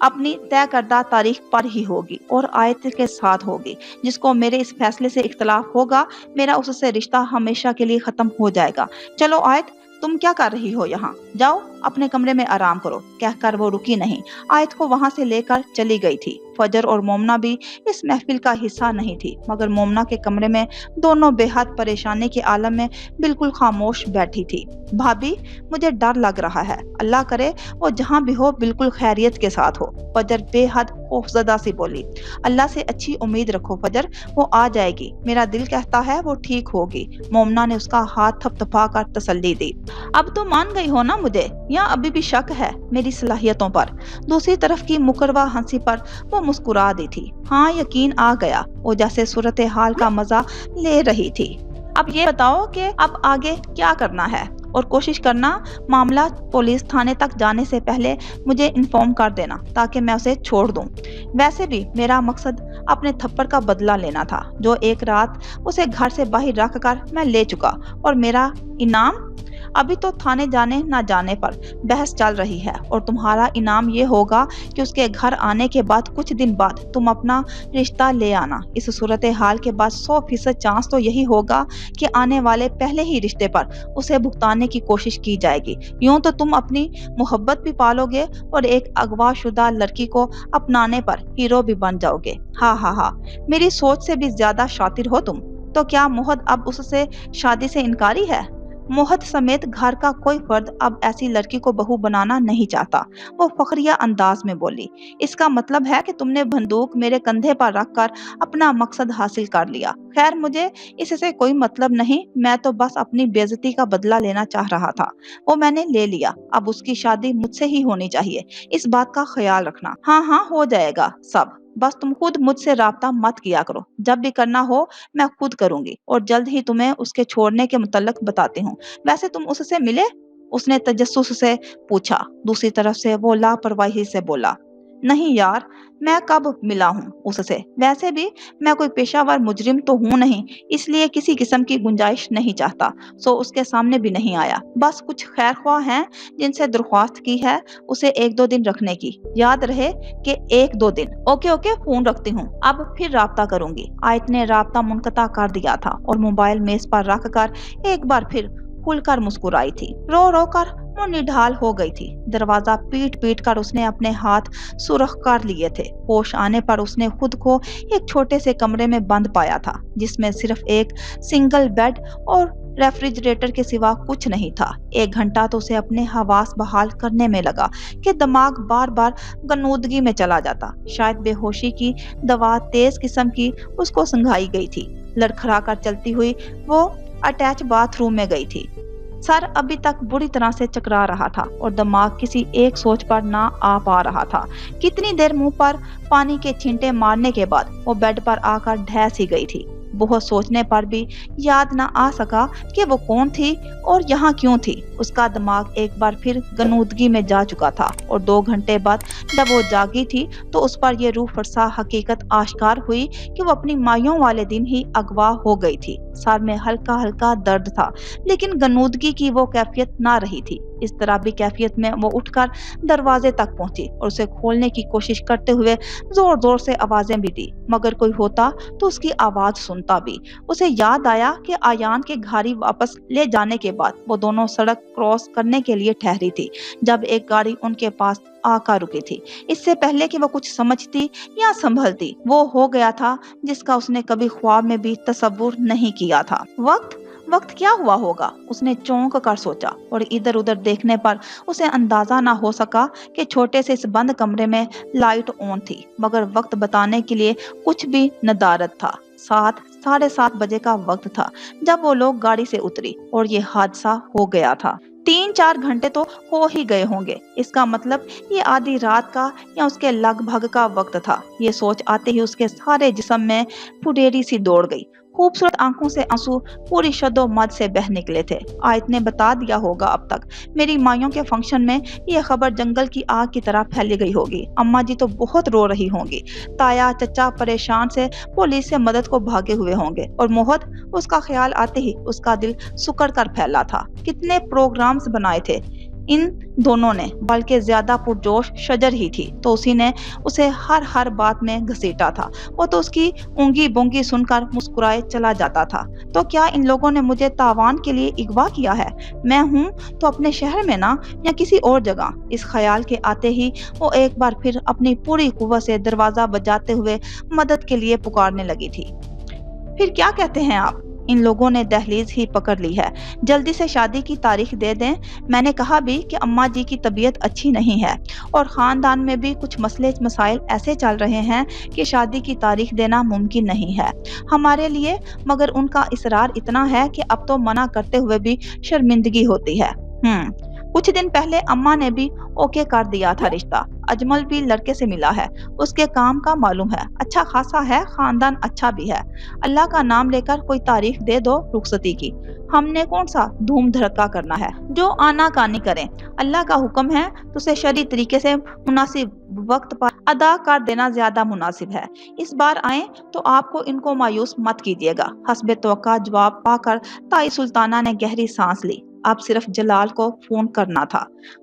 अपनी तय करदा तारीख पर ही होगी और आयत के साथ होगी। जिसको मेरे इस फैसले से इख्तलाफ होगा, मेरा उससे रिश्ता हमेशा के लिए खत्म हो जाएगा। चलो आयत, तुम क्या कर रही हो यहाँ? जाओ अपने कमरे में आराम करो। कहकर वो रुकी नहीं, आयत को वहां से लेकर चली गई थी। फजर और मोमना भी इस महफिल का हिस्सा नहीं थी, मगर मोमना के कमरे में दोनों बेहद परेशानी के आलम में बिल्कुल खामोश बैठी थी। भाभी, मुझे डर लग रहा है, अल्लाह करे वो जहाँ भी हो बिल्कुल खैरियत के साथ हो। फजर बेहद खौफजदा सी बोली। अल्लाह से अच्छी उम्मीद रखो फजर, वो आ जाएगी, मेरा दिल कहता है वो ठीक होगी। मोमना ने उसका हाथ थपथपा कर तसल्ली दी। अब तो मान गई हो ना मुझे, या अभी भी शक है मेरी सलाहियतों पर? दूसरी तरफ की मुकरवा हंसी पर वो मुस्कुरा दी थी। हाँ, यकीन आ गया, वो जैसे सूरत हाल का मजा ले रही थी। अब ये बताओ कि अब आगे क्या करना है, और कोशिश करना मामला पुलिस थाने तक जाने से पहले मुझे इन्फॉर्म कर देना, ताकि मैं उसे छोड़ दूं। वैसे भी मेरा मकसद अपने थप्पड़ का बदला लेना था, जो एक रात उसे घर से बाहर रख कर मैं ले चुका। और मेरा इनाम अभी तो थाने जाने ना जाने पर बहस चल रही है, और तुम्हारा इनाम ये होगा कि उसके घर आने के बाद कुछ दिन बाद तुम अपना रिश्ता ले आना। इस सूरत हाल के बाद 100% चांस तो यही होगा कि आने वाले पहले ही रिश्ते पर उसे भुगताने की कोशिश की जाएगी। यूं तो तुम अपनी मोहब्बत भी पालोगे और एक अगवाशुदा लड़की को अपनाने पर हीरो भी बन जाओगे। हाँ हाँ हाँ, मेरी सोच से भी ज्यादा शातिर हो तुम। तो क्या मोहत अब उससे शादी से इनकारी है? मोहत समेत घर का कोई फर्द अब ऐसी लड़की को बहू बनाना नहीं चाहता, वो फखरिया अंदाज में बोली। इसका मतलब है कि तुमने बंदूक मेरे कंधे पर रखकर अपना मकसद हासिल कर लिया। खैर, मुझे इससे कोई मतलब नहीं, मैं तो बस अपनी बेइज्जती का बदला लेना चाह रहा था। वो मैंने ले लिया, अब उसकी शादी मुझसे ही होनी चाहिए, इस बात का ख्याल रखना। हाँ हाँ, हो जाएगा सब, बस तुम खुद मुझसे राब्ता मत किया करो, जब भी करना हो मैं खुद करूंगी, और जल्द ही तुम्हें उसके छोड़ने के मुतल्लक बताती हूँ। वैसे तुम उससे मिले? उसने तजस्सुस से पूछा। दूसरी तरफ से वो लापरवाही से बोला, नहीं यार, मैं कब मिला हूँ उससे? वैसे भी मैं कोई पेशावर मुजरिम तो हूँ नहीं, इसलिए किसी किस्म की गुंजाइश नहीं चाहता, सो उसके सामने भी नहीं आया। बस कुछ खैर ख्वाह हैं जिनसे दरख्वास्त की है उसे 1-2 दिन रखने की। याद रहे कि 1-2 दिन। ओके ओके, फोन रखती हूँ, अब फिर राब्ता करूंगी। आयत ने राब्ता मुनक़ता कर दिया था और मोबाइल मेज पर रख कर एक बार फिर खुलकर मुस्कुराई थी। रो रो कर वो निढाल हो गई थी। दरवाजा पीट पीट कर उसने अपने हाथ सुरख कर लिए थे। होश आने पर उसने खुद को एक छोटे से कमरे में बंद पाया था, जिसमें सिर्फ एक सिंगल बेड और रेफ्रिजरेटर के सिवा कुछ नहीं था। 1 घंटा तो उसे अपने हवास बहाल करने में लगा कि दिमाग बार बार गनूदगी में चला जाता। शायद बेहोशी की दवा तेज किस्म की उसको संघाई गई थी। लड़खड़ा कर चलती हुई वो अटैच बाथरूम में गई थी। सर अभी तक बुरी तरह से चकरा रहा था और दिमाग किसी एक सोच पर ना आ पा रहा था। कितनी देर मुंह पर पानी के छींटे मारने के बाद वो बेड पर आकर ढह सी गई थी। बहुत सोचने पर भी याद ना आ सका कि वो कौन थी और यहाँ क्यों थी। उसका दिमाग एक बार फिर गनूदगी में जा चुका था, और 2 घंटे बाद जब वो जागी थी तो उस पर ये रूह फरसा हकीकत आश्कार हुई कि वो अपनी माइयों वाले दिन ही अगवा हो गई थी। सर में हल्का हल्का दर्द था, लेकिन गनूदगी की वो कैफियत ना रही थी। इस तरह भी कैफियत में वो उठकर दरवाजे तक पहुंची और उसे खोलने की कोशिश करते हुए जोर जोर से आवाजें भी दी, मगर कोई होता तो उसकी आवाज सुनता भी। उसे याद आया कि आयान के घारी वापस ले जाने के बाद वो दोनों सड़क क्रॉस करने के लिए ठहरी थी, जब एक गाड़ी उनके पास आकर रुकी थी। इससे पहले कि वो कुछ समझती या संभलती, वो हो गया था जिसका उसने कभी ख्वाब में भी तसव्वुर नहीं किया था। वक्त क्या हुआ होगा, उसने चौंक कर सोचा, और इधर उधर देखने पर उसे अंदाजा ना हो सका कि छोटे से इस बंद कमरे में लाइट ऑन थी, मगर वक्त बताने के लिए कुछ भी नदारद था। 7-7:30 बजे का वक्त था जब वो लोग गाड़ी से उतरी और ये हादसा हो गया था। 3-4 घंटे तो हो ही गए होंगे, इसका मतलब ये आधी रात का या उसके लगभग का वक्त था। ये सोच आते ही उसके सारे जिस्म में फुडेरी सी दौड़ गई। खूबसूरत आंखों से आंसू पूरी शद्दो-मद से बह निकले थे। आयत ने बता दिया होगा अब तक, मेरी माइयों के फंक्शन में ये खबर जंगल की आग की तरह फैली गई होगी। अम्मा जी तो बहुत रो रही होंगी। ताया चचा परेशान से पुलिस से मदद को भागे हुए होंगे और मोहत, उसका ख्याल आते ही उसका दिल सुकड़ कर फैला था। कितने प्रोग्राम्स बनाए थे इन दोनों ने, बल्कि ज्यादा पुरजोश शजर ही थी, तो उसी ने उसे हर बात में घसीटा था। वो तो उसकी ऊंगी बोंगी सुनकर मुस्कुराए चला जाता था। तो क्या इन लोगों ने मुझे तावान के लिए अगवा किया है? मैं हूँ तो अपने शहर में ना, या किसी और जगह? इस ख्याल के आते ही वो एक बार फिर अपनी पूरी कुव्वत से दरवाजा बजाते हुए मदद के लिए पुकारने लगी थी। फिर क्या कहते हैं आप? इन लोगों ने दहलीज ही पकड़ ली है। जल्दी से शादी की तारीख दे दें। मैंने कहा भी कि अम्मा जी की तबीयत अच्छी नहीं है और खानदान में भी कुछ मसले मसाइल ऐसे चल रहे हैं कि शादी की तारीख देना मुमकिन नहीं है हमारे लिए, मगर उनका इसरार इतना है कि अब तो मना करते हुए भी शर्मिंदगी होती है। कुछ दिन पहले अम्मा ने भी ओके कर दिया था रिश्ता। अजमल भी लड़के से मिला है, उसके काम का मालूम है, अच्छा खासा है, खानदान अच्छा भी है। अल्लाह का नाम लेकर कोई तारीख दे दो रुखसती की। हमने कौन सा धूम धड़का करना है, जो आना कानी करें। अल्लाह का हुक्म है तो उसे शरई तरीके से मुनासिब वक्त पर अदा कर देना ज्यादा मुनासिब है। इस बार आए तो आपको इनको मायूस मत कीजिएगा। हस्बे तवक्का जवाब पाकर ताई सुल्ताना ने गहरी सांस ली। अब सिर्फ जलाल को फोन करना था।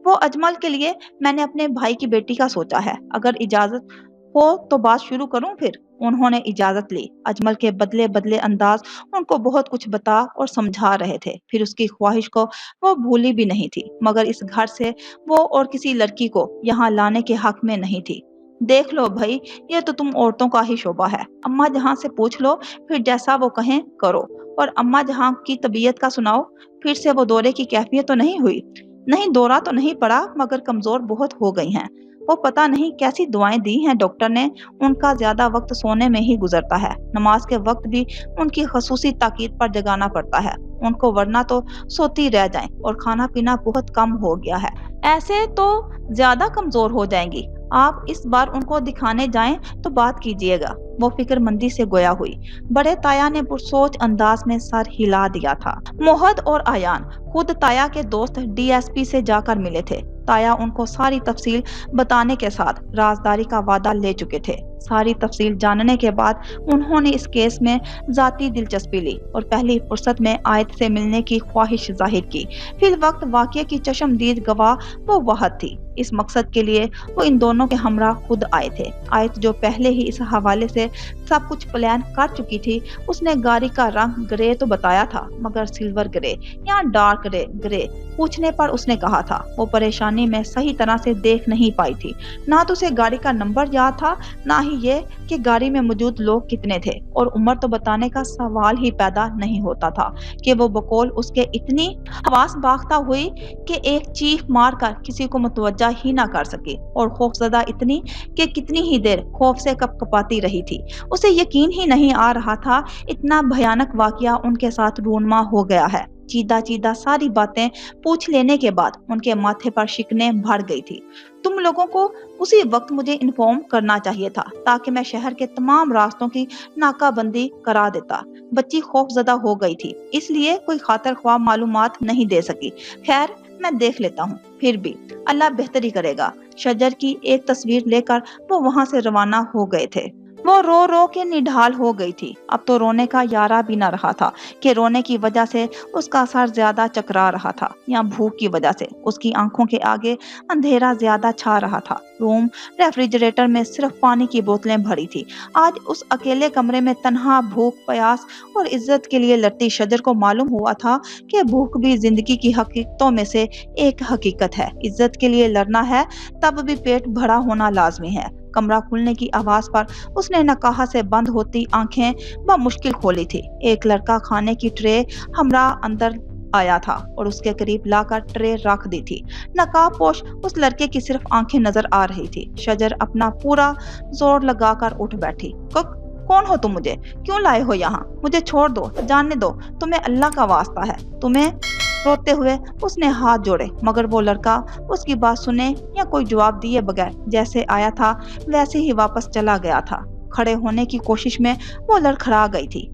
वो अजमल के लिए मैंने अपने भाई की बेटी का सोचा है, अगर इजाजत हो तो बात शुरू करूं फिर? उन्होंने इजाजत ली। अजमल के बदले बदले अंदाज उनको बहुत कुछ बता और समझा रहे थे। फिर उसकी ख्वाहिश को वो भूली भी नहीं थी, मगर इस घर से वो और किसी लड़की को यहाँ लाने के हक में नहीं थी। देख लो भाई, ये तो तुम औरतों का ही शोभा है। अम्मा जहाँ से पूछ लो, फिर जैसा वो कहें करो। और अम्मा जहाँ की तबीयत का सुनाओ, फिर से वो दौरे की कैफियत तो नहीं हुई? नहीं, दौरा तो नहीं पड़ा, मगर कमजोर बहुत हो गई हैं। वो पता नहीं कैसी दुआएं दी हैं डॉक्टर ने, उनका ज्यादा वक्त सोने में ही गुजरता है। नमाज के वक्त भी उनकी खसूसी ताकीद पर जगाना पड़ता है उनको, वरना तो सोती रह जाएं। और खाना पीना बहुत कम हो गया है, ऐसे तो ज्यादा कमजोर हो जाएंगी। आप इस बार उनको दिखाने जाएं तो बात कीजिएगा। वो फिक्रमंदी से गोया हुई। बड़े ताया ने पुरसोच अंदाज में सर हिला दिया था। मोहद और आयान खुद ताया के दोस्त डीएसपी से जाकर मिले थे। ताया उनको सारी तफसील बताने के साथ राजदारी का वादा ले चुके थे। सारी तफसील जानने के बाद उन्होंने इस केस में जाती दिलचस्पी ली और पहली फुर्सत में आयत से मिलने की ख्वाहिश जाहिर की। फिर वक्त वाकये की चश्मदीद गवाह वो वहद थी। इस मकसद के लिए वो इन दोनों के हमरा खुद आए थे। आयत जो पहले ही इस हवाले से सब कुछ प्लान कर चुकी थी, उसने गाड़ी का रंग ग्रे तो बताया था, मगर सिल्वर ग्रे या डार्क ग्रे पूछने पर उसने कहा था। वो परेशानी में सही तरह से देख नहीं पाई थी। ना तो उसे गाड़ी का नंबर याद था, ना ही ये कि गाड़ी में मौजूद लोग कितने थे, और उम्र तो बताने का सवाल ही पैदा नहीं होता था कि वो बकौल उसके इतनी हवास बाख्ता हुई कि एक चीख मारकर किसी को मुतवज्जा ही ना कर सकी, और खौफजदा इतनी कि कितनी ही देर खौफ से कपकपाती रही थी। उसे यकीन ही नहीं आ रहा था इतना भयानक वाकया उनके साथ रूनमा हो गया है। चीदा चीदा सारी बातें पूछ लेने के बाद उनके माथे पर शिकने भर गई थी। तुम लोगों को उसी वक्त मुझे इन्फॉर्म करना चाहिए था, ताकि मैं शहर के तमाम रास्तों की नाकाबंदी करा देता। बच्ची खौफजदा हो गई थी, इसलिए कोई खातर ख्वाह मालूमात नहीं दे सकी। खैर, मैं देख लेता हूँ, फिर भी अल्लाह बेहतरी करेगा। शजर की एक तस्वीर लेकर वो वहाँ से रवाना हो गए थे। वो रो रो के निढाल हो गई थी। अब तो रोने का यारा भी न रहा था कि रोने की वजह से उसका सर ज्यादा चकरा रहा था या भूख की वजह से उसकी आंखों के आगे अंधेरा ज्यादा छा रहा था। रूम रेफ्रिजरेटर में सिर्फ पानी की बोतलें भरी थी। आज उस अकेले कमरे में तन्हा भूख, प्यास और इज्जत के लिए लड़ती शजर को मालूम हुआ था कि भूख भी जिंदगी की हकीकतों में से एक हकीकत है। इज्जत के लिए लड़ना है तब भी पेट भरा होना लाजमी है। कमरा खुलने की आवाज पर उसने नकाहा से बंद होती आंखें मुश्किल खोली थी। एक लड़का खाने की ट्रे हमरा अंदर आया था और उसके करीब लाकर ट्रे रख दी थी। नकाबपोश उस लड़के की सिर्फ आंखें नजर आ रही थी। शजर अपना पूरा जोर लगाकर उठ बैठी। कौन हो तुम? मुझे क्यों लाए हो यहाँ? मुझे छोड़ दो, जानने दो, तुम्हें अल्लाह का वास्ता है, तुम्हें। रोते हुए उसने हाथ जोड़े, मगर वो लड़का उसकी बात सुने या कोई जवाब दिए बगैर जैसे आया था वैसे ही वापस चला गया था। खड़े होने की कोशिश में वो लड़खड़ा गई थी।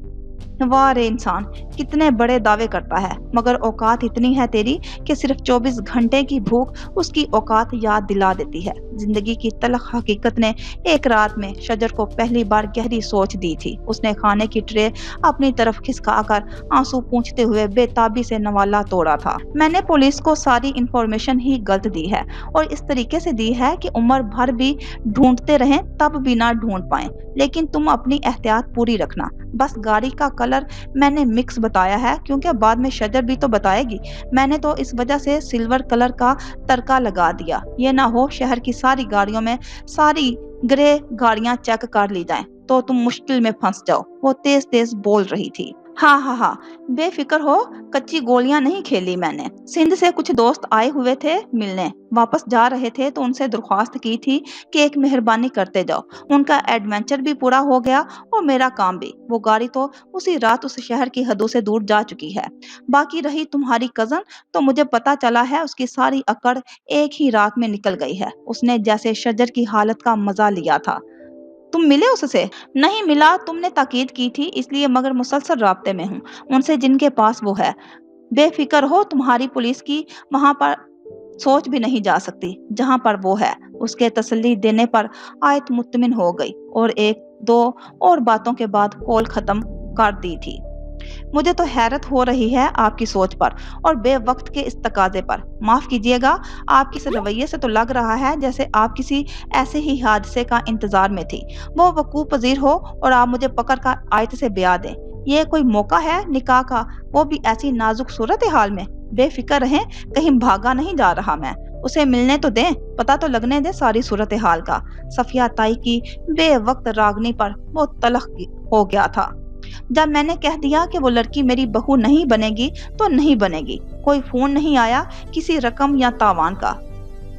वाह रे इंसान, कितने बड़े दावे करता है, मगर औकात इतनी है तेरी कि सिर्फ 24 घंटे की भूख उसकी औकात याद दिला देती है। जिंदगी की तलख हकीकत ने एक रात में शजर को पहली बार गहरी सोच दी थी। उसने खाने की ट्रे अपनी तरफ खिसकाकर आंसू पूंछते हुए बेताबी से नवाला तोड़ा था। मैंने पुलिस को सारी इंफॉर्मेशन ही गलत दी है और इस तरीके से दी है कि उम्र भर भी ढूंढते रहें तब भी ना ढूंढ पाएं। लेकिन तुम अपनी एहतियात पूरी रखना। बस गाड़ी का कलर मैंने मिक्स बताया है क्योंकि बाद में शजर भी तो बताएगी। मैंने तो इस वजह से सिल्वर कलर का तड़का लगा दिया, ये ना हो शहर की सारी गाड़ियों में सारी ग्रे गाड़ियां चेक कर ली जाएं तो तुम मुश्किल में फंस जाओ। वो तेज तेज बोल रही थी। हाँ हाँ हाँ, बेफिक्र हो, कच्ची गोलियां नहीं खेली मैंने। सिंध से कुछ दोस्त आए हुए थे मिलने, वापस जा रहे थे तो उनसे दरख्वास्त की थी कि एक मेहरबानी करते जाओ। उनका एडवेंचर भी पूरा हो गया और मेरा काम भी। वो गाड़ी तो उसी रात उस शहर की हदों से दूर जा चुकी है। बाकी रही तुम्हारी कजन, तो मुझे पता चला है उसकी सारी अकड़ एक ही रात में निकल गई है। उसने जैसे शजर की हालत का मजा लिया था। तुम मिले उससे? नहीं मिला, तुमने ताकीद की थी इसलिए, मगर मुसलसल राब्ते में हूँ उनसे जिनके पास वो है। बेफिक्र हो, तुम्हारी पुलिस की वहां पर सोच भी नहीं जा सकती जहां पर वो है। उसके तसल्ली देने पर आयत मुत्तमिन हो गई और एक दो और बातों के बाद कॉल खत्म कर दी थी। मुझे तो हैरत हो रही है आपकी सोच पर और बेवक्त के इस तकाजे पर। माफ कीजिएगा, आपके इस रवैये से तो लग रहा है जैसे आप किसी ऐसे ही हादसे का इंतजार में थी, वो वकूफ पजीर हो और आप मुझे पकड़ कर आयत से ब्याह दें। ये कोई मौका है निकाह का, वो भी ऐसी नाजुक सूरत हाल में। बेफिक्र रहें, कहीं भागा नहीं जा रहा मैं। उसे मिलने तो दें, पता तो लगने दे सारी सूरत हाल का। सफिया ताई की बेवक्त रागनी पर वो तलख हो गया था। जब मैंने कह दिया कि वो लड़की मेरी बहू नहीं बनेगी तो नहीं बनेगी। कोई फोन नहीं आया किसी रकम या तावान का,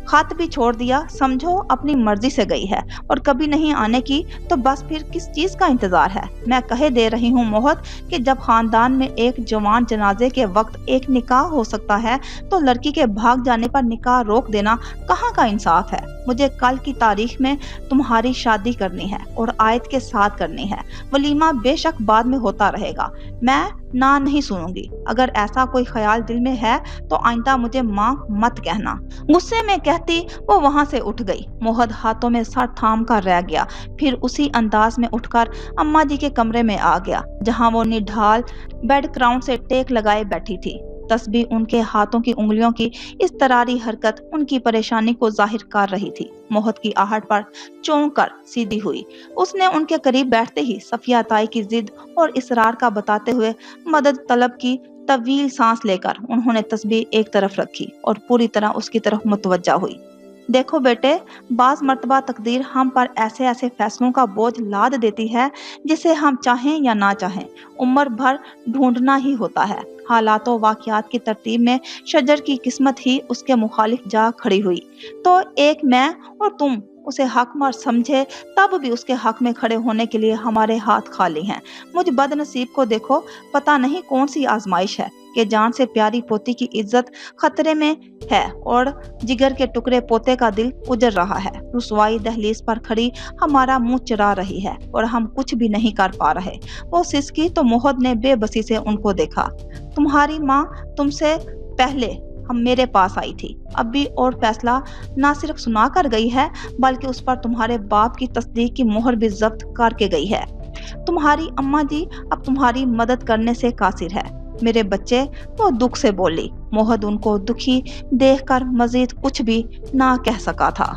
खत भी छोड़ दिया, समझो अपनी मर्जी से गई है और कभी नहीं आने की, तो बस फिर किस चीज का इंतजार है। मैं कहे दे रही हूँ मोहत कि जब खानदान में एक जवान जनाजे के वक्त एक निकाह हो सकता है तो लड़की के भाग जाने पर निकाह रोक देना कहाँ का इंसाफ है। मुझे कल की तारीख में तुम्हारी शादी करनी है और आयत के साथ करनी है। वलीमा बेशक बाद में होता रहेगा, मैं ना नहीं सुनूंगी। अगर ऐसा कोई ख्याल दिल में है तो आइंदा मुझे माँ मत कहना। गुस्से में कहती वो वहां से उठ गई। मोहद हाथों में सर थाम कर रह गया, फिर उसी अंदाज में उठकर अम्मा जी के कमरे में आ गया जहां वो निढाल बेड क्राउन से टेक लगाए बैठी थी। तस्बीह उनके हाथों की उंगलियों की इस तरारी हरकत उनकी परेशानी को जाहिर कर रही थी। मोहत की आहट पर चौंक कर सीधी हुई। उसने उनके करीब बैठते ही सफिया ताई की जिद और इसरार का बताते हुए मदद तलब की। तवील सांस लेकर उन्होंने तस्बीह एक तरफ रखी और पूरी तरह उसकी तरफ मुतवज्जा हुई। देखो बेटे, बाज मर्तबा तकदीर हम पर ऐसे ऐसे फैसलों का बोझ लाद देती है जिसे हम चाहें या ना चाहें उम्र भर ढूंढना ही होता है। हालातों वाकयात की तरतीब में शजर की किस्मत ही उसके मुखालिफ जा खड़ी हुई तो एक मैं और तुम उसे हकमार समझे तब भी उसके हक में खड़े होने के लिए हमारे हाथ खाली हैं। मुझ बदनसीब को देखो, पता नहीं कौन सी आजमाइश है कि जान से प्यारी पोती की इज्जत खतरे में है और जिगर के टुकड़े पोते का दिल उजड़ रहा है। रुसवाई दहलीज पर खड़ी हमारा मुंह चरा रही है और हम कुछ भी नहीं कर पा रहे। वो सिसकी तो मोहद ने बेबसी से उनको देखा। तुम्हारी माँ तुमसे पहले हम मेरे पास आई थी, अब भी और फैसला ना सिर्फ सुना कर गई है बल्कि उस पर तुम्हारे बाप की तस्दीक की मोहर भी जब्त करके गई है। तुम्हारी अम्मा जी अब तुम्हारी मदद करने से कासिर है। मेरे बच्चे, वो दुख से बोली। मोहद उनको दुखी देखकर मजीद कुछ भी ना कह सका था।